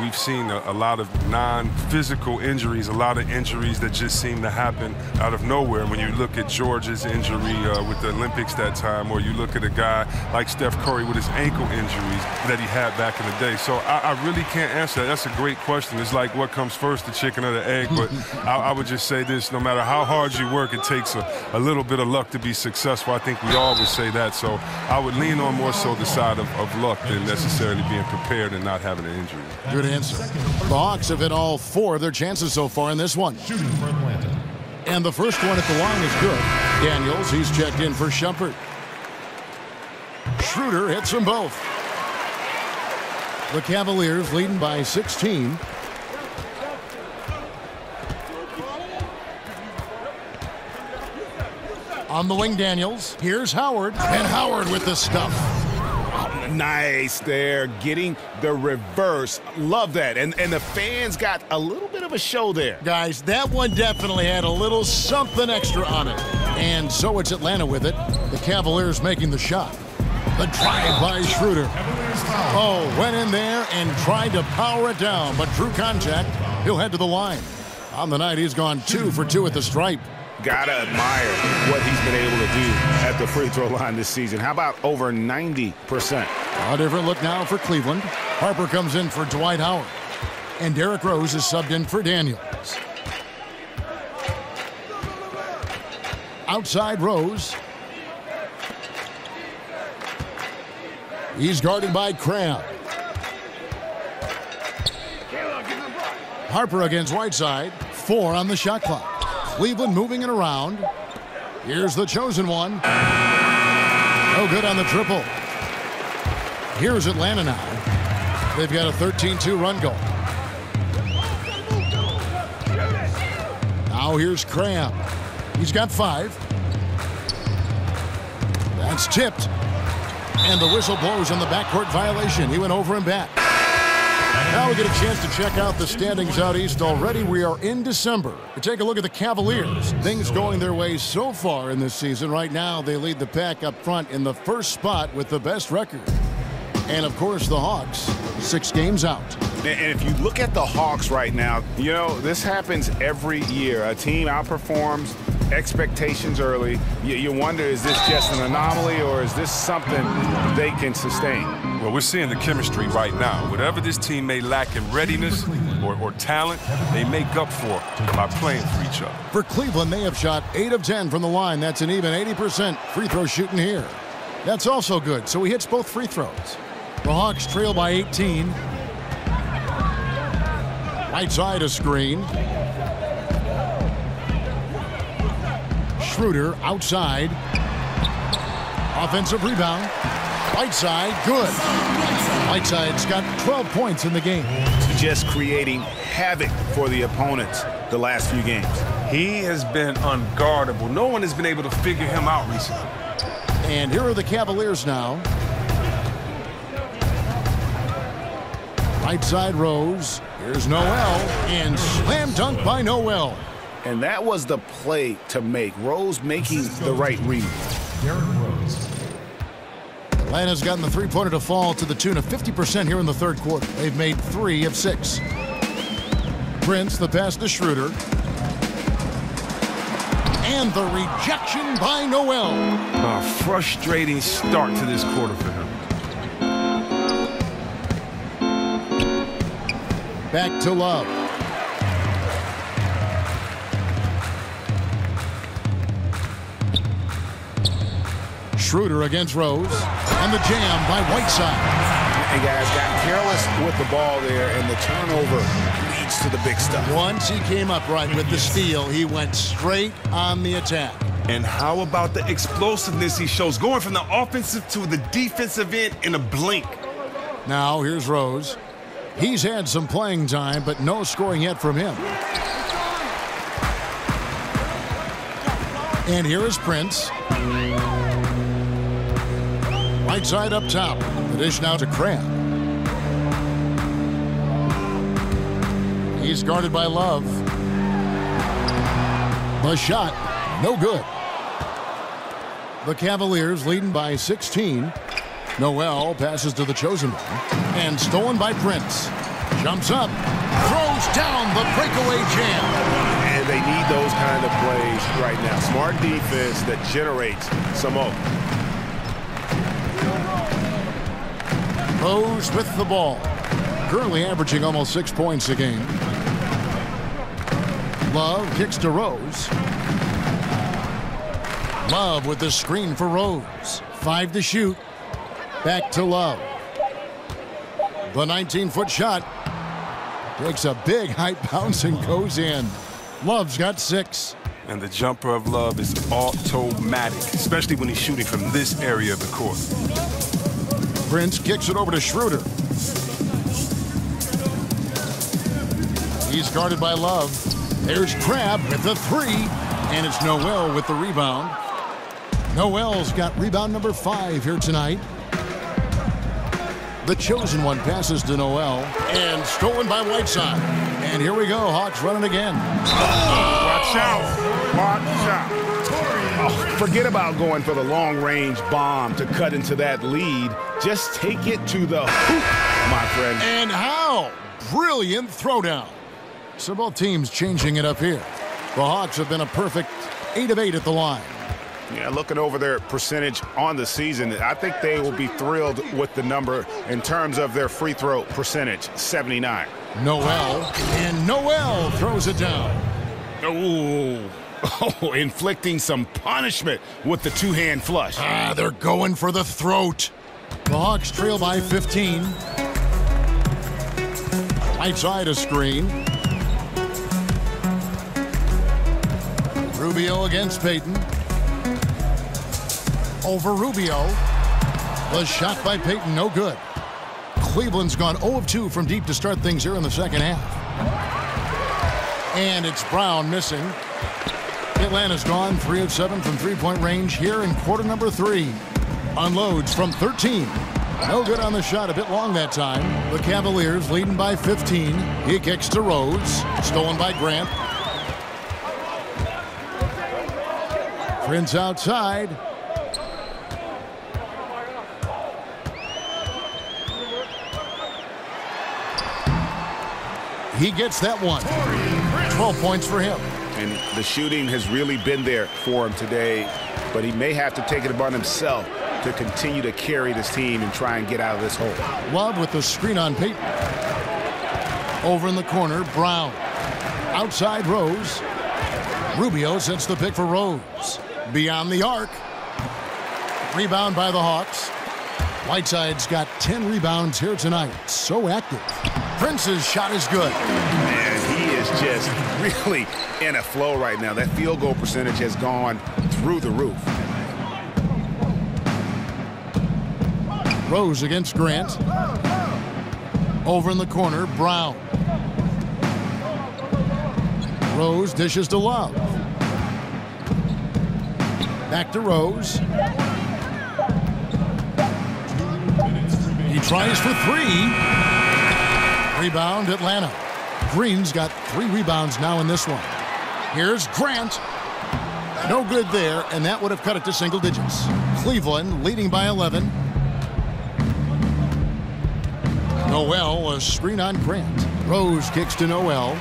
We've seen a lot of non-physical injuries, a lot of injuries that just seem to happen out of nowhere. When you look at George's injury with the Olympics that time, or you look at a guy like Steph Curry with his ankle injuries that he had back in the day. So I really can't answer that. That's a great question. It's like what comes first, the chicken or the egg? But I would just say this, no matter how hard you work, it takes a little bit of luck to be successful. I think we all would say that. So I would lean on more so the side of luck than necessarily being prepared and not having an injury. Good answer. The Hawks have hit all 4 of their chances so far in this one. Shooting for Atlanta. And the first one at the line is good. Daniels, he's checked in for Shumpert. Schroeder hits them both. The Cavaliers leading by 16. On the wing, Daniels. Here's Howard. And Howard with the stuff. Nice there, getting the reverse. Love that. And the fans got a little bit of a show there. Guys, that one definitely had a little something extra on it. And so it's Atlanta with it. The Cavaliers making the shot. The drive by Schroeder. Oh, went in there and tried to power it down, but drew contact. He'll head to the line. On the night, he's gone 2 for 2 at the stripe. Gotta admire what he's been able to do at the free throw line this season. How about over 90%? A different look now for Cleveland. Harper comes in for Dwight Howard. And Derrick Rose is subbed in for Daniels. Outside Rose. He's guarded by Cram. Harper against Whiteside. 4 on the shot clock. Cleveland moving it around. Here's the chosen one. No good on the triple. Here's Atlanta now. They've got a 13-2 run goal. Now here's Cram. He's got 5. That's tipped. And the whistle blows on the backcourt violation. He went over and back. Now we get a chance to check out the standings out east already. We are in December. We take a look at the Cavaliers. Things going their way so far in this season. Right now, they lead the pack up front in the first spot with the best record. And, of course, the Hawks, 6 games out. And if you look at the Hawks right now, you know, this happens every year. A team outperforms expectations early. You wonder, is this just an anomaly or is this something they can sustain? Well, we're seeing the chemistry right now. Whatever this team may lack in readiness or talent, they make up for it by playing for each other. For Cleveland, they have shot 8 of 10 from the line. That's an even 80% free throw shooting here. That's also good, so he hits both free throws. The Hawks trail by 18. Right side a screen. Schroeder outside. Offensive rebound. Right side, good. Whiteside's got 12 points in the game. Just creating havoc for the opponents the last few games. He has been unguardable. No one has been able to figure him out recently. And here are the Cavaliers now. Right side Rose. Here's Noel. And slam dunk by Noel. And that was the play to make. Rose making the right read. Atlanta's gotten the three-pointer to fall to the tune of 50% here in the third quarter. They've made 3 of 6. Prince, the pass to Schroeder. And the rejection by Noel. A frustrating start to this quarter for him. Back to Love. Schroeder against Rose. And the jam by Whiteside. And guys got careless with the ball there, and the turnover leads to the big stuff. Once he came up right with the steal, he went straight on the attack. And how about the explosiveness he shows, going from the offensive to the defensive end in a blink. Now here's Rose. He's had some playing time, but no scoring yet from him. And here is Prince. Right side up top. The dish now to Crab. He's guarded by Love. The shot, no good. The Cavaliers leading by 16. Noel passes to the chosen one. And stolen by Prince. Jumps up. Throws down the breakaway jam. And they need those kind of plays right now. Smart defense that generates some hope. Rose with the ball. Currently averaging almost 6 points a game. Love kicks to Rose. Love with the screen for Rose. 5 to shoot. Back to Love. The 19-foot shot. Takes a big height bounce and goes in. Love's got 6. And the jumper of Love is automatic, especially when he's shooting from this area of the court. Prince kicks it over to Schroeder. He's guarded by Love. There's Crab with the 3. And it's Noel with the rebound. Noel's got rebound number 5 here tonight. The chosen one passes to Noel. And stolen by Whiteside. And here we go. Hawks running again. Watch out. Watch out. Oh, forget about going for the long-range bomb to cut into that lead. Just take it to the hoop, my friend. And how? Brilliant throwdown. So both teams changing it up here. The Hawks have been a perfect 8 of 8 at the line. Yeah, looking over their percentage on the season, I think they will be thrilled with the number in terms of their free throw percentage, 79. Noel, and Noel throws it down. Oh, inflicting some punishment with the two-hand flush. They're going for the throat. The Hawks trail by 15. Right side a screen. Rubio against Payton. Over Rubio. The shot by Payton, no good. Cleveland's gone 0 of 2 from deep to start things here in the second half. And it's Brown missing. Atlanta's gone 3 of 7 from three-point range here in quarter number 3. Unloads from 13. No good on the shot, a bit long that time. The Cavaliers leading by 15. He kicks to Rose. Stolen by Grant. Prince outside. He gets that one. 12 points for him. And the shooting has really been there for him today, but he may have to take it upon himself to continue to carry this team and try and get out of this hole. Love with the screen on Payton. Over in the corner, Brown. Outside Rose. Rubio sets the pick for Rose. Beyond the arc. Rebound by the Hawks. Whiteside's got 10 rebounds here tonight. So active. Prince's shot is good. Man, he is just really in a flow right now. That field goal percentage has gone through the roof. Rose against Grant. Over in the corner, Brown. Rose dishes to Love. Back to Rose. He tries for three. Rebound, Atlanta. Green's got 3 rebounds now in this one. Here's Grant. No good there, and that would have cut it to single digits. Cleveland leading by 11. Noel, a screen on Grant. Rose kicks to Noel.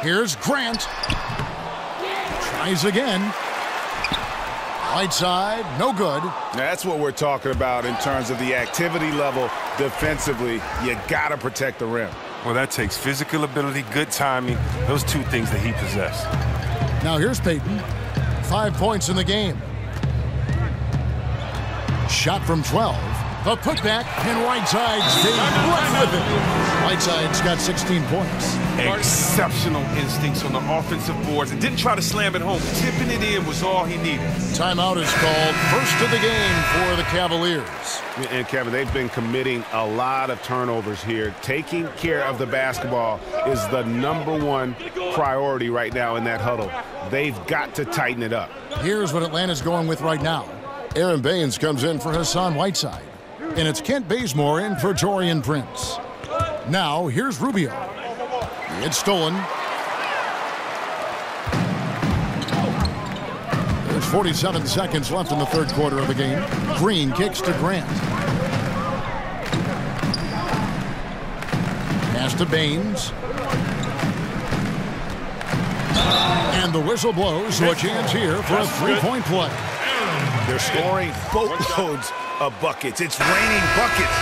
Here's Grant. Tries again. Whiteside, no good. That's what we're talking about in terms of the activity level defensively. You got to protect the rim. Well, that takes physical ability, good timing, those 2 things that he possessed. Now here's Payton. 5 points in the game. Shot from 12. The putback, and Whiteside stays right with it. Whiteside's got 16 points. Exceptional instincts on the offensive boards and didn't try to slam it home. Tipping it in was all he needed. Timeout is called. First of the game for the Cavaliers. And Kevin, they've been committing a lot of turnovers here. Taking care of the basketball is the #1 priority right now in that huddle. They've got to tighten it up. Here's what Atlanta's going with right now. Aaron Baines comes in for Hassan Whiteside. And it's Kent Bazemore in for Taurean Prince. Now, here's Rubio. It's stolen. There's 47 seconds left in the third quarter of the game. Green kicks to Grant. Pass to Baines. And the whistle blows, so a chance here for a 3-point play. They're scoring boatloads of buckets. It's raining buckets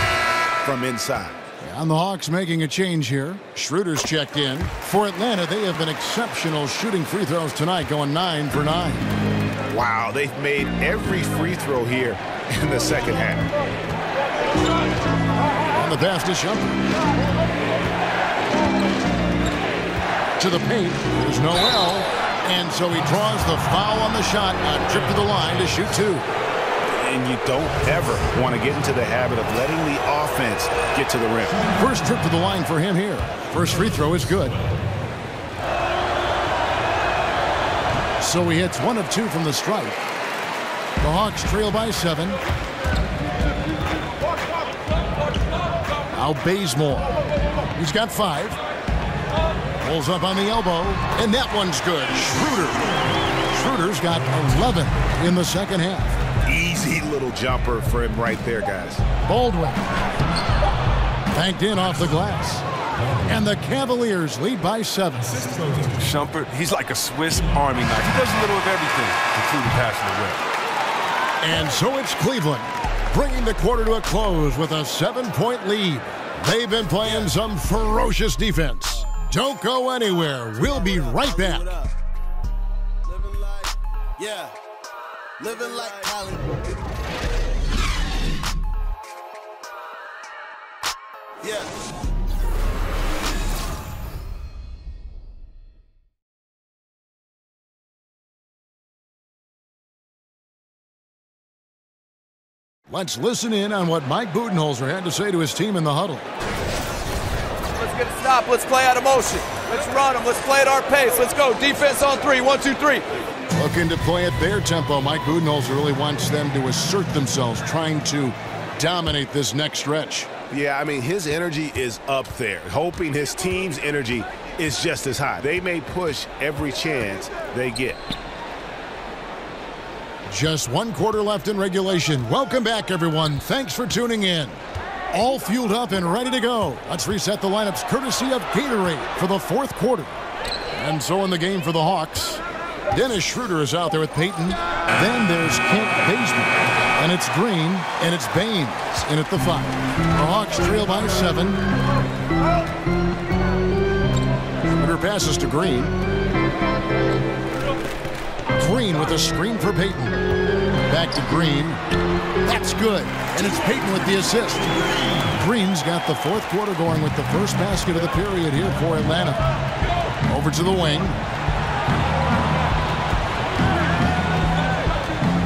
from inside. And the Hawks making a change here. Schroeder's checked in. For Atlanta, they have been exceptional shooting free throws tonight, going 9 for 9. Wow, they've made every free throw here in the second half. And the pass to Shumpert. To the paint. There's Noel. And so he draws the foul on the shot. A trip to the line to shoot 2. And you don't ever want to get into the habit of letting the offense get to the rim. First trip to the line for him here. First free throw is good. So he hits 1 of 2 from the stripe. The Hawks trail by 7. Now Bazemore. He's got 5. Pulls up on the elbow. And that one's good. Schroeder. Schroeder's got 11 in the second half. Easy little jumper for him right there, guys. Baldwin. Banked in off the glass. And the Cavaliers lead by 7. Shumpert, he's like a Swiss Army knife. He does a little of everything, including passing the rim. And so it's Cleveland, bringing the quarter to a close with a 7-point lead. They've been playing some ferocious defense. Don't go anywhere. We'll be right back. Yeah. Living like Cali. Yeah. Let's listen in on what Mike Budenholzer had to say to his team in the huddle. Let's get a stop. Let's play out of motion. Let's run them. Let's play at our pace. Let's go. Defense on 3. 1, 2, 3. Looking to play at their tempo. Mike Budenholzer really wants them to assert themselves, trying to dominate this next stretch. Yeah, I mean, his energy is up there, hoping his team's energy is just as high. They may push every chance they get. Just 1 quarter left in regulation. Welcome back, everyone. Thanks for tuning in. All fueled up and ready to go. Let's reset the lineups courtesy of Gatorade for the 4th quarter. And so in the game for the Hawks, Dennis Schroeder is out there with Payton. Then there's Kent Bazemore. And it's Green, and it's Baines in at the 5. The Hawks trail by 7. Schroeder passes to Green. Green with a screen for Payton. Back to Green. That's good. And it's Payton with the assist. Green's got the fourth quarter going with the first basket of the period here for Atlanta. Over to the wing.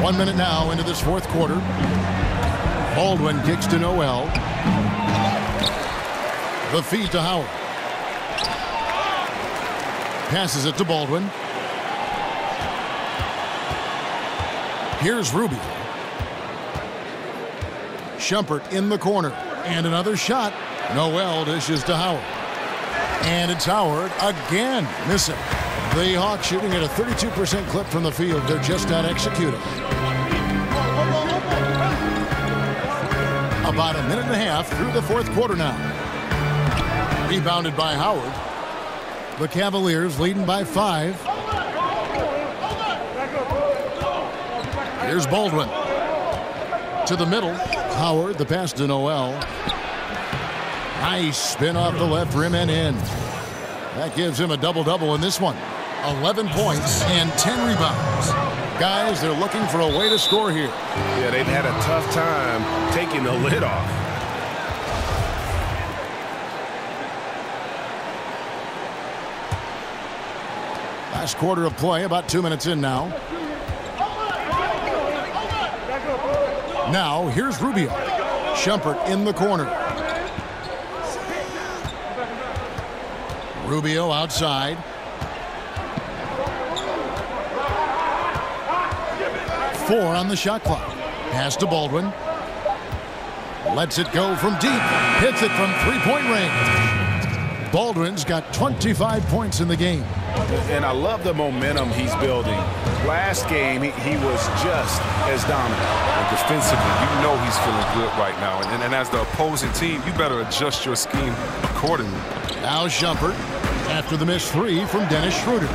1 minute now into this fourth quarter. Baldwin kicks to Noel. The feed to Howard. Passes it to Baldwin. Here's Rubio. Shumpert in the corner. And another shot. Noel dishes to Howard. And it's Howard again missing. The Hawks shooting at a 32% clip from the field. They're just not executing. About a minute and a half through the fourth quarter now. Rebounded by Howard. The Cavaliers leading by 5. Here's Baldwin. To the middle. Howard, the pass to Noel. Nice spin off the left rim and in. That gives him a double-double in this one. 11 points and 10 rebounds. Guys, they're looking for a way to score here. Yeah, they've had a tough time taking the lid off. Last quarter of play, about 2 minutes in now. Now, here's Rubio. Shumpert in the corner. Rubio outside. Four on the shot clock. Pass to Baldwin. Lets it go from deep. Hits it from three-point range. Baldwin's got 25 points in the game. And I love the momentum he's building. Last game, he was just as dominant. And defensively, you know he's feeling good right now. And as the opposing team, you better adjust your scheme accordingly. Now Shumpert after the missed three from Dennis Schroeder.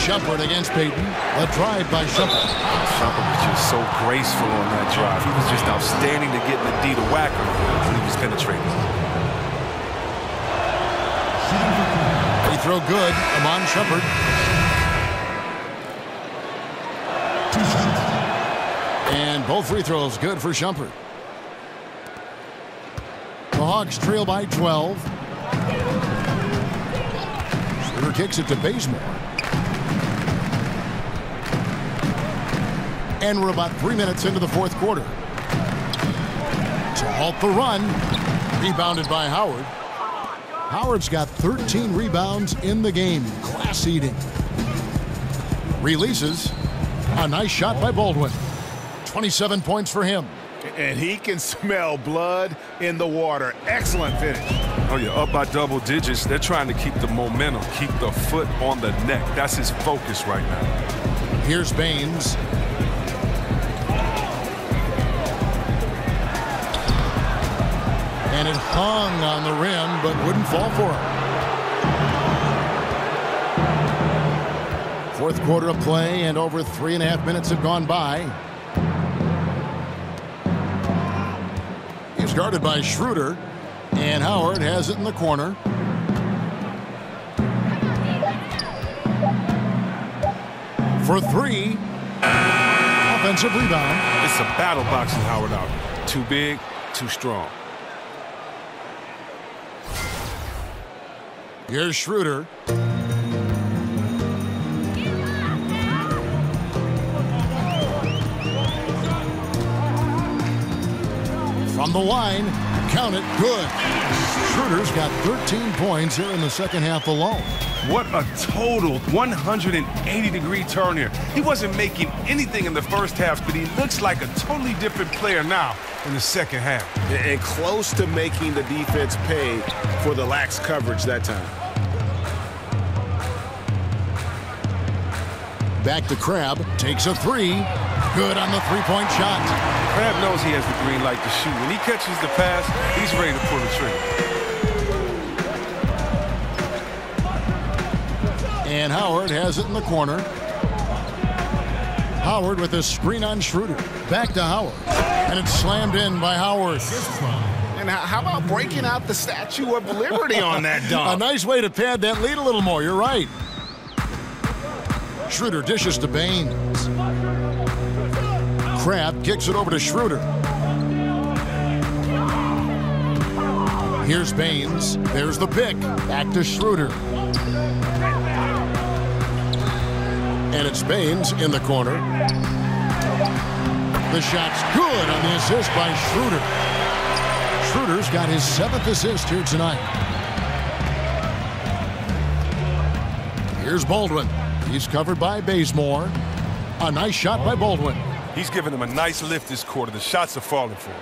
Shumpert against Payton. A drive by Shumpert. Shumpert was just so graceful on that drive. He was just outstanding to get in the D to whack him when he was penetrating. Free throw good. Amon Shumpert. And both free throws good for Shumpert. The Hawks trail by 12. Schroeder kicks it to Bazemore. And we're about 3 minutes into the fourth quarter. To halt the run. Rebounded by Howard. Howard's got 13 rebounds in the game. Class eating. Releases. A nice shot by Baldwin. 27 points for him. And he can smell blood in the water. Excellent finish. Oh, yeah, up by double digits. They're trying to keep the momentum, keep the foot on the neck. That's his focus right now. Here's Baines. And it hung on the rim, but wouldn't fall for him. Fourth quarter of play, and over 3.5 minutes have gone by. He's guarded by Schroeder, and Howard has it in the corner. For three. Offensive rebound. It's a battle boxing Howard out. Too big, too strong. Here's Schroeder. From the line, count it, good. Schroeder's got 13 points here in the second half alone. What a total 180-degree turn here. He wasn't making anything in the first half, but he looks like a totally different player now in the second half. And close to making the defense pay for the lax coverage that time. Back to Crabbe, takes a three. Good on the three-point shot. Crabbe knows he has the green light to shoot. When he catches the pass, he's ready to pull the trigger. And Howard has it in the corner. Howard with a screen on Schroeder. Back to Howard. And it's slammed in by Howard. And how about breaking out the Statue of Liberty on that dunk? A nice way to pad that lead a little more. You're right. Schroeder dishes to Baines. Crab kicks it over to Schroeder. Here's Baines. There's the pick. Back to Schroeder. And it's Baines in the corner. The shot's good on the assist by Schroeder. Schroeder's got his 7th assist here tonight. Here's Baldwin. He's covered by Bazemore. A nice shot by Baldwin. He's giving him a nice lift this quarter. The shots are falling for him.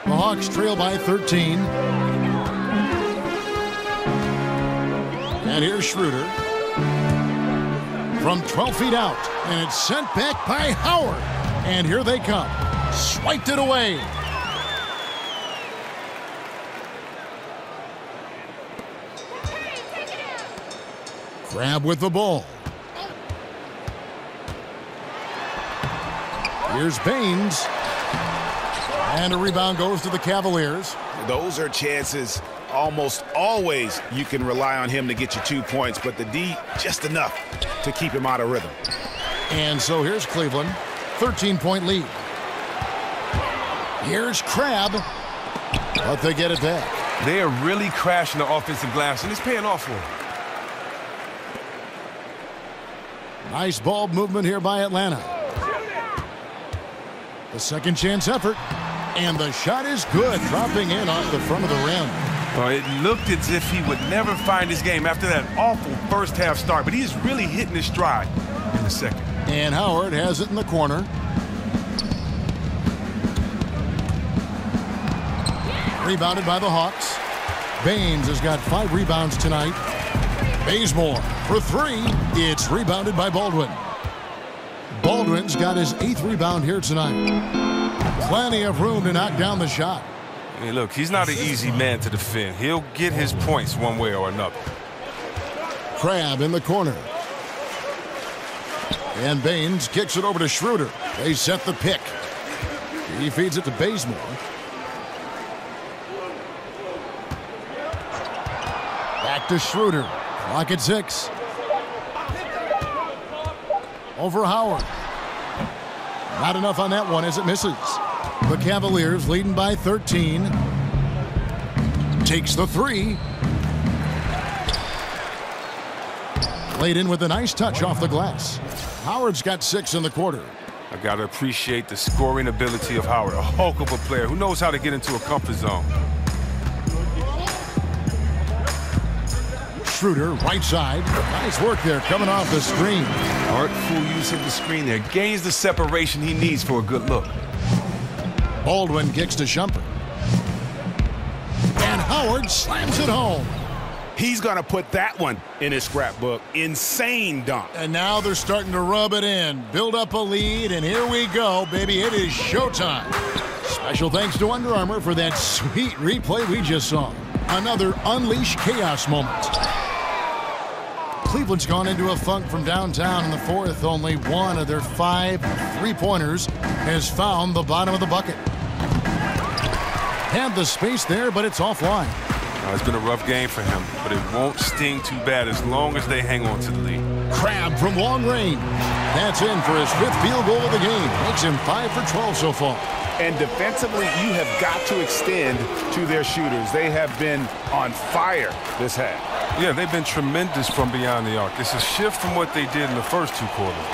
The Hawks trail by 13. And here's Schroeder. From 12 feet out. And it's sent back by Howard. And here they come. Swiped it away. Crab with the ball. Here's Baines. And a rebound goes to the Cavaliers. Those are chances almost always you can rely on him to get you 2 points, but the D just enough to keep him out of rhythm. And so here's Cleveland, 13-point lead. Here's Crab, but they get it back. They are really crashing the offensive glass, and it's paying off for them. Nice ball movement here by Atlanta. The second chance effort, and the shot is good, dropping in off the front of the rim. Well, it looked as if he would never find his game after that awful first half start, but he's really hitting his stride in the second. And Howard has it in the corner. Rebounded by the Hawks. Baines has got 5 rebounds tonight. Bazemore for 3. It's rebounded by Baldwin. Baldwin's got his 8th rebound here tonight. Plenty of room to knock down the shot. Hey, look, he's not an easy man to defend. He'll get his points one way or another. Crab in the corner. And Baines kicks it over to Schroeder. They set the pick. He feeds it to Bazemore. Back to Schroeder. Clock at 6. Over Howard. Not enough on that one as it misses. The Cavaliers leading by 13. Takes the 3. Laid in with a nice touch off the glass. Howard's got 6 in the quarter. I got to appreciate the scoring ability of Howard, a hulk of a player who knows how to get into a comfort zone. Schroeder, right side. Nice work there coming off the screen. Artful use of the screen there. Gains the separation he needs for a good look. Baldwin kicks to Shumpert. And Howard slams it home. He's going to put that one in his scrapbook. Insane dunk. And now they're starting to rub it in. Build up a lead, and here we go, baby. It is showtime. Special thanks to Under Armour for that sweet replay we just saw. Another Unleash Chaos moment. Cleveland's gone into a funk from downtown in the 4th. Only one of their 5 3-pointers has found the bottom of the bucket. Had the space there, but it's offline. It's been a rough game for him, but it won't sting too bad as long as they hang on to the lead. Crab from long range. That's in for his 5th field goal of the game. Makes him 5 for 12 so far. And defensively, you have got to extend to their shooters. They have been on fire this half. Yeah, they've been tremendous from beyond the arc. It's a shift from what they did in the first 2 quarters.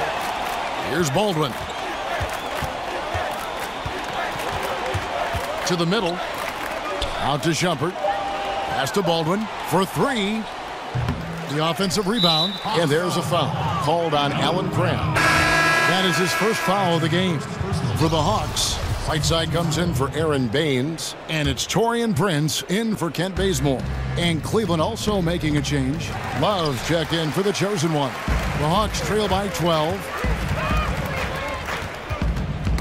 Here's Baldwin. To the middle. Out to Shumpert. Pass to Baldwin for 3. The offensive rebound. And there's a foul called on Alan Crab. That is his first foul of the game. For the Hawks, right side comes in for Aaron Baines. And it's Torian Prince in for Kent Bazemore. And Cleveland also making a change. Love checked in for the chosen one. The Hawks trail by 12.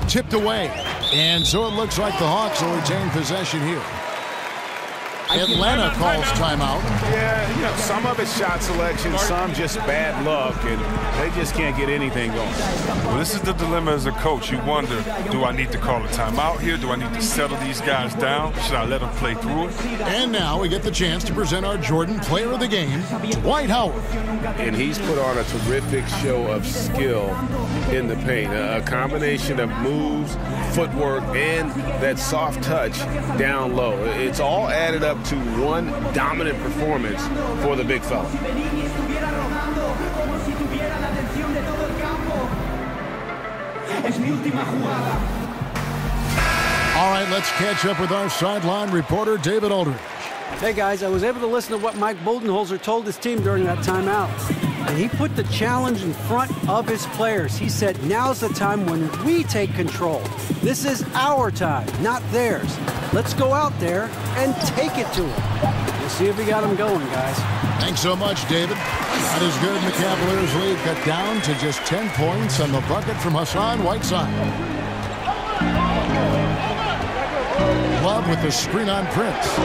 Tipped away. And so it looks like the Hawks will retain possession here. Atlanta calls timeout. Yeah, Yeah, some of it's shot selection, some just bad luck, and they just can't get anything going. Well, this is the dilemma as a coach. You wonder, do I need to call a timeout here? Do I need to settle these guys down? Should I let them play through it? And now we get the chance to present our Jordan Player of the Game, Dwight Howard. And he's put on a terrific show of skill in the paint. A combination of moves, footwork, and that soft touch down low. It's all added up to one dominant performance for the big fella. All right, let's catch up with our sideline reporter, David Aldridge. Hey, guys, I was able to listen to what Mike Budenholzer told his team during that timeout. And he put the challenge in front of his players. He said, now's the time when we take control. This is our time, not theirs. Let's go out there and take it to them. We'll see if we got them going, guys. Thanks so much, David. That is good. And the Cavaliers lead cut down to just 10 points on the bucket from Hassan Whiteside. Love with the screen on Prince.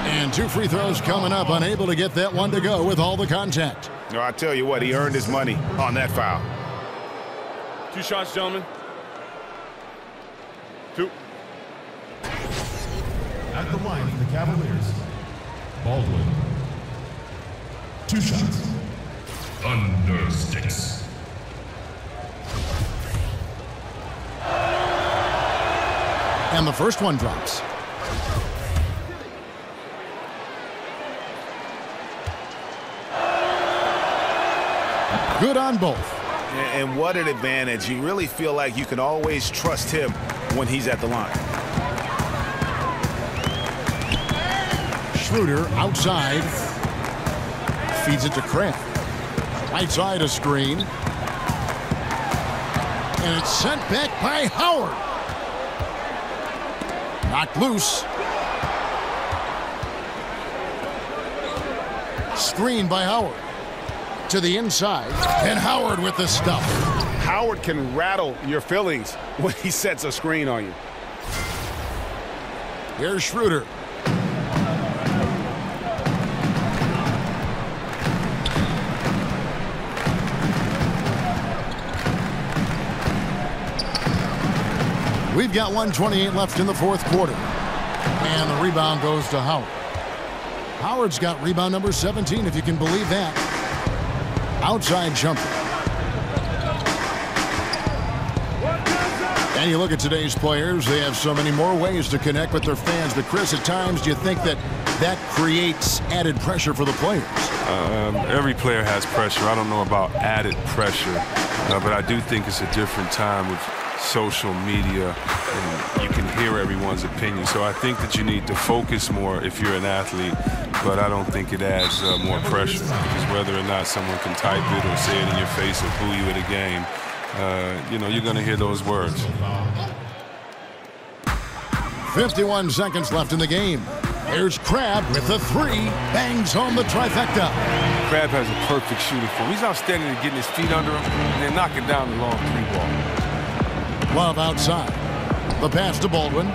And 2 free throws coming up, unable to get that one to go with all the contact. No, I tell you what, he earned his money on that foul. 2 shots, gentlemen. 2. At the line for the Cavaliers, Baldwin. 2 shots. Under 6. And the first one drops. Good on both. And what an advantage. You really feel like you can always trust him when he's at the line. Schroeder outside. Feeds it to Kraft. Right side a screen. And it's sent back by Howard. Knocked loose. Screen by Howard. To the inside. And Howard with the stuff. Howard can rattle your feelings when he sets a screen on you. Here's Schroeder. We've got 1:28 left in the fourth quarter. And the rebound goes to Howard. Howard's got rebound number 17, if you can believe that. Outside jumper. And you look at today's players, they have so many more ways to connect with their fans. But Chris, at times, do you think that creates added pressure for the players? Every player has pressure. I don't know about added pressure, but I do think it's a different time with social media, and you can hear everyone's opinion. So I think that you need to focus more if you're an athlete, but I don't think it adds more pressure, because whether or not someone can type it or say it in your face or boo you at a game, you're going to hear those words. 51 seconds left in the game. Here's Crabbe with the 3. Bangs home the trifecta. Crabbe has a perfect shooting form. He's outstanding at getting his feet under him and then knocking down the long 3 ball. Love outside. The pass to Baldwin.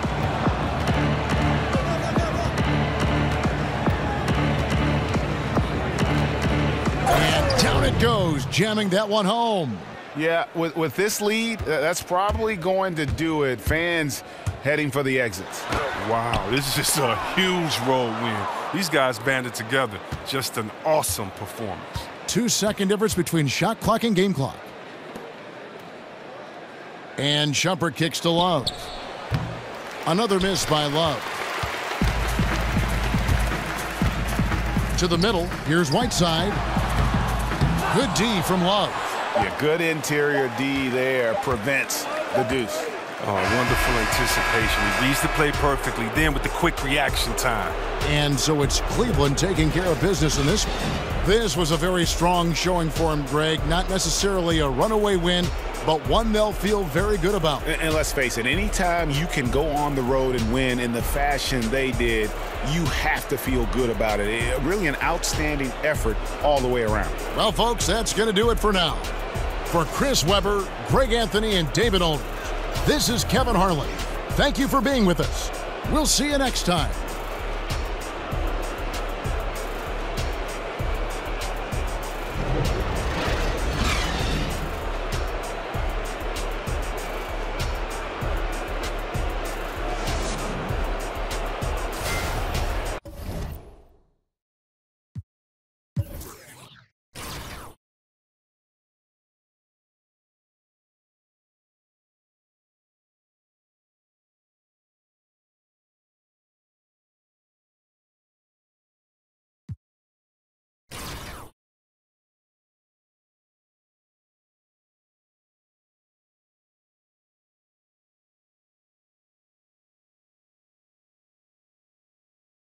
And down it goes, jamming that one home. Yeah, with this lead, that's probably going to do it. Fans heading for the exits. Wow, this is just a huge road win. These guys banded together. Just an awesome performance. 2-second difference between shot clock and game clock. And Shumpert kicks to Love. Another miss by Love. To the middle. Here's Whiteside. Good D from Love. Yeah, good interior D there. Prevents the deuce. Oh, wonderful anticipation. He needs to play perfectly. Then with the quick reaction time. And so it's Cleveland taking care of business in this one. This was a very strong showing for him, Greg. Not necessarily a runaway win, but one they'll feel very good about. And let's face it, anytime you can go on the road and win in the fashion they did, you have to feel good about it. Really an outstanding effort all the way around. Well, folks, that's going to do it for now. For Chris Webber, Greg Anthony, and David Aldridge, this is Kevin Harlan. Thank you for being with us. We'll see you next time.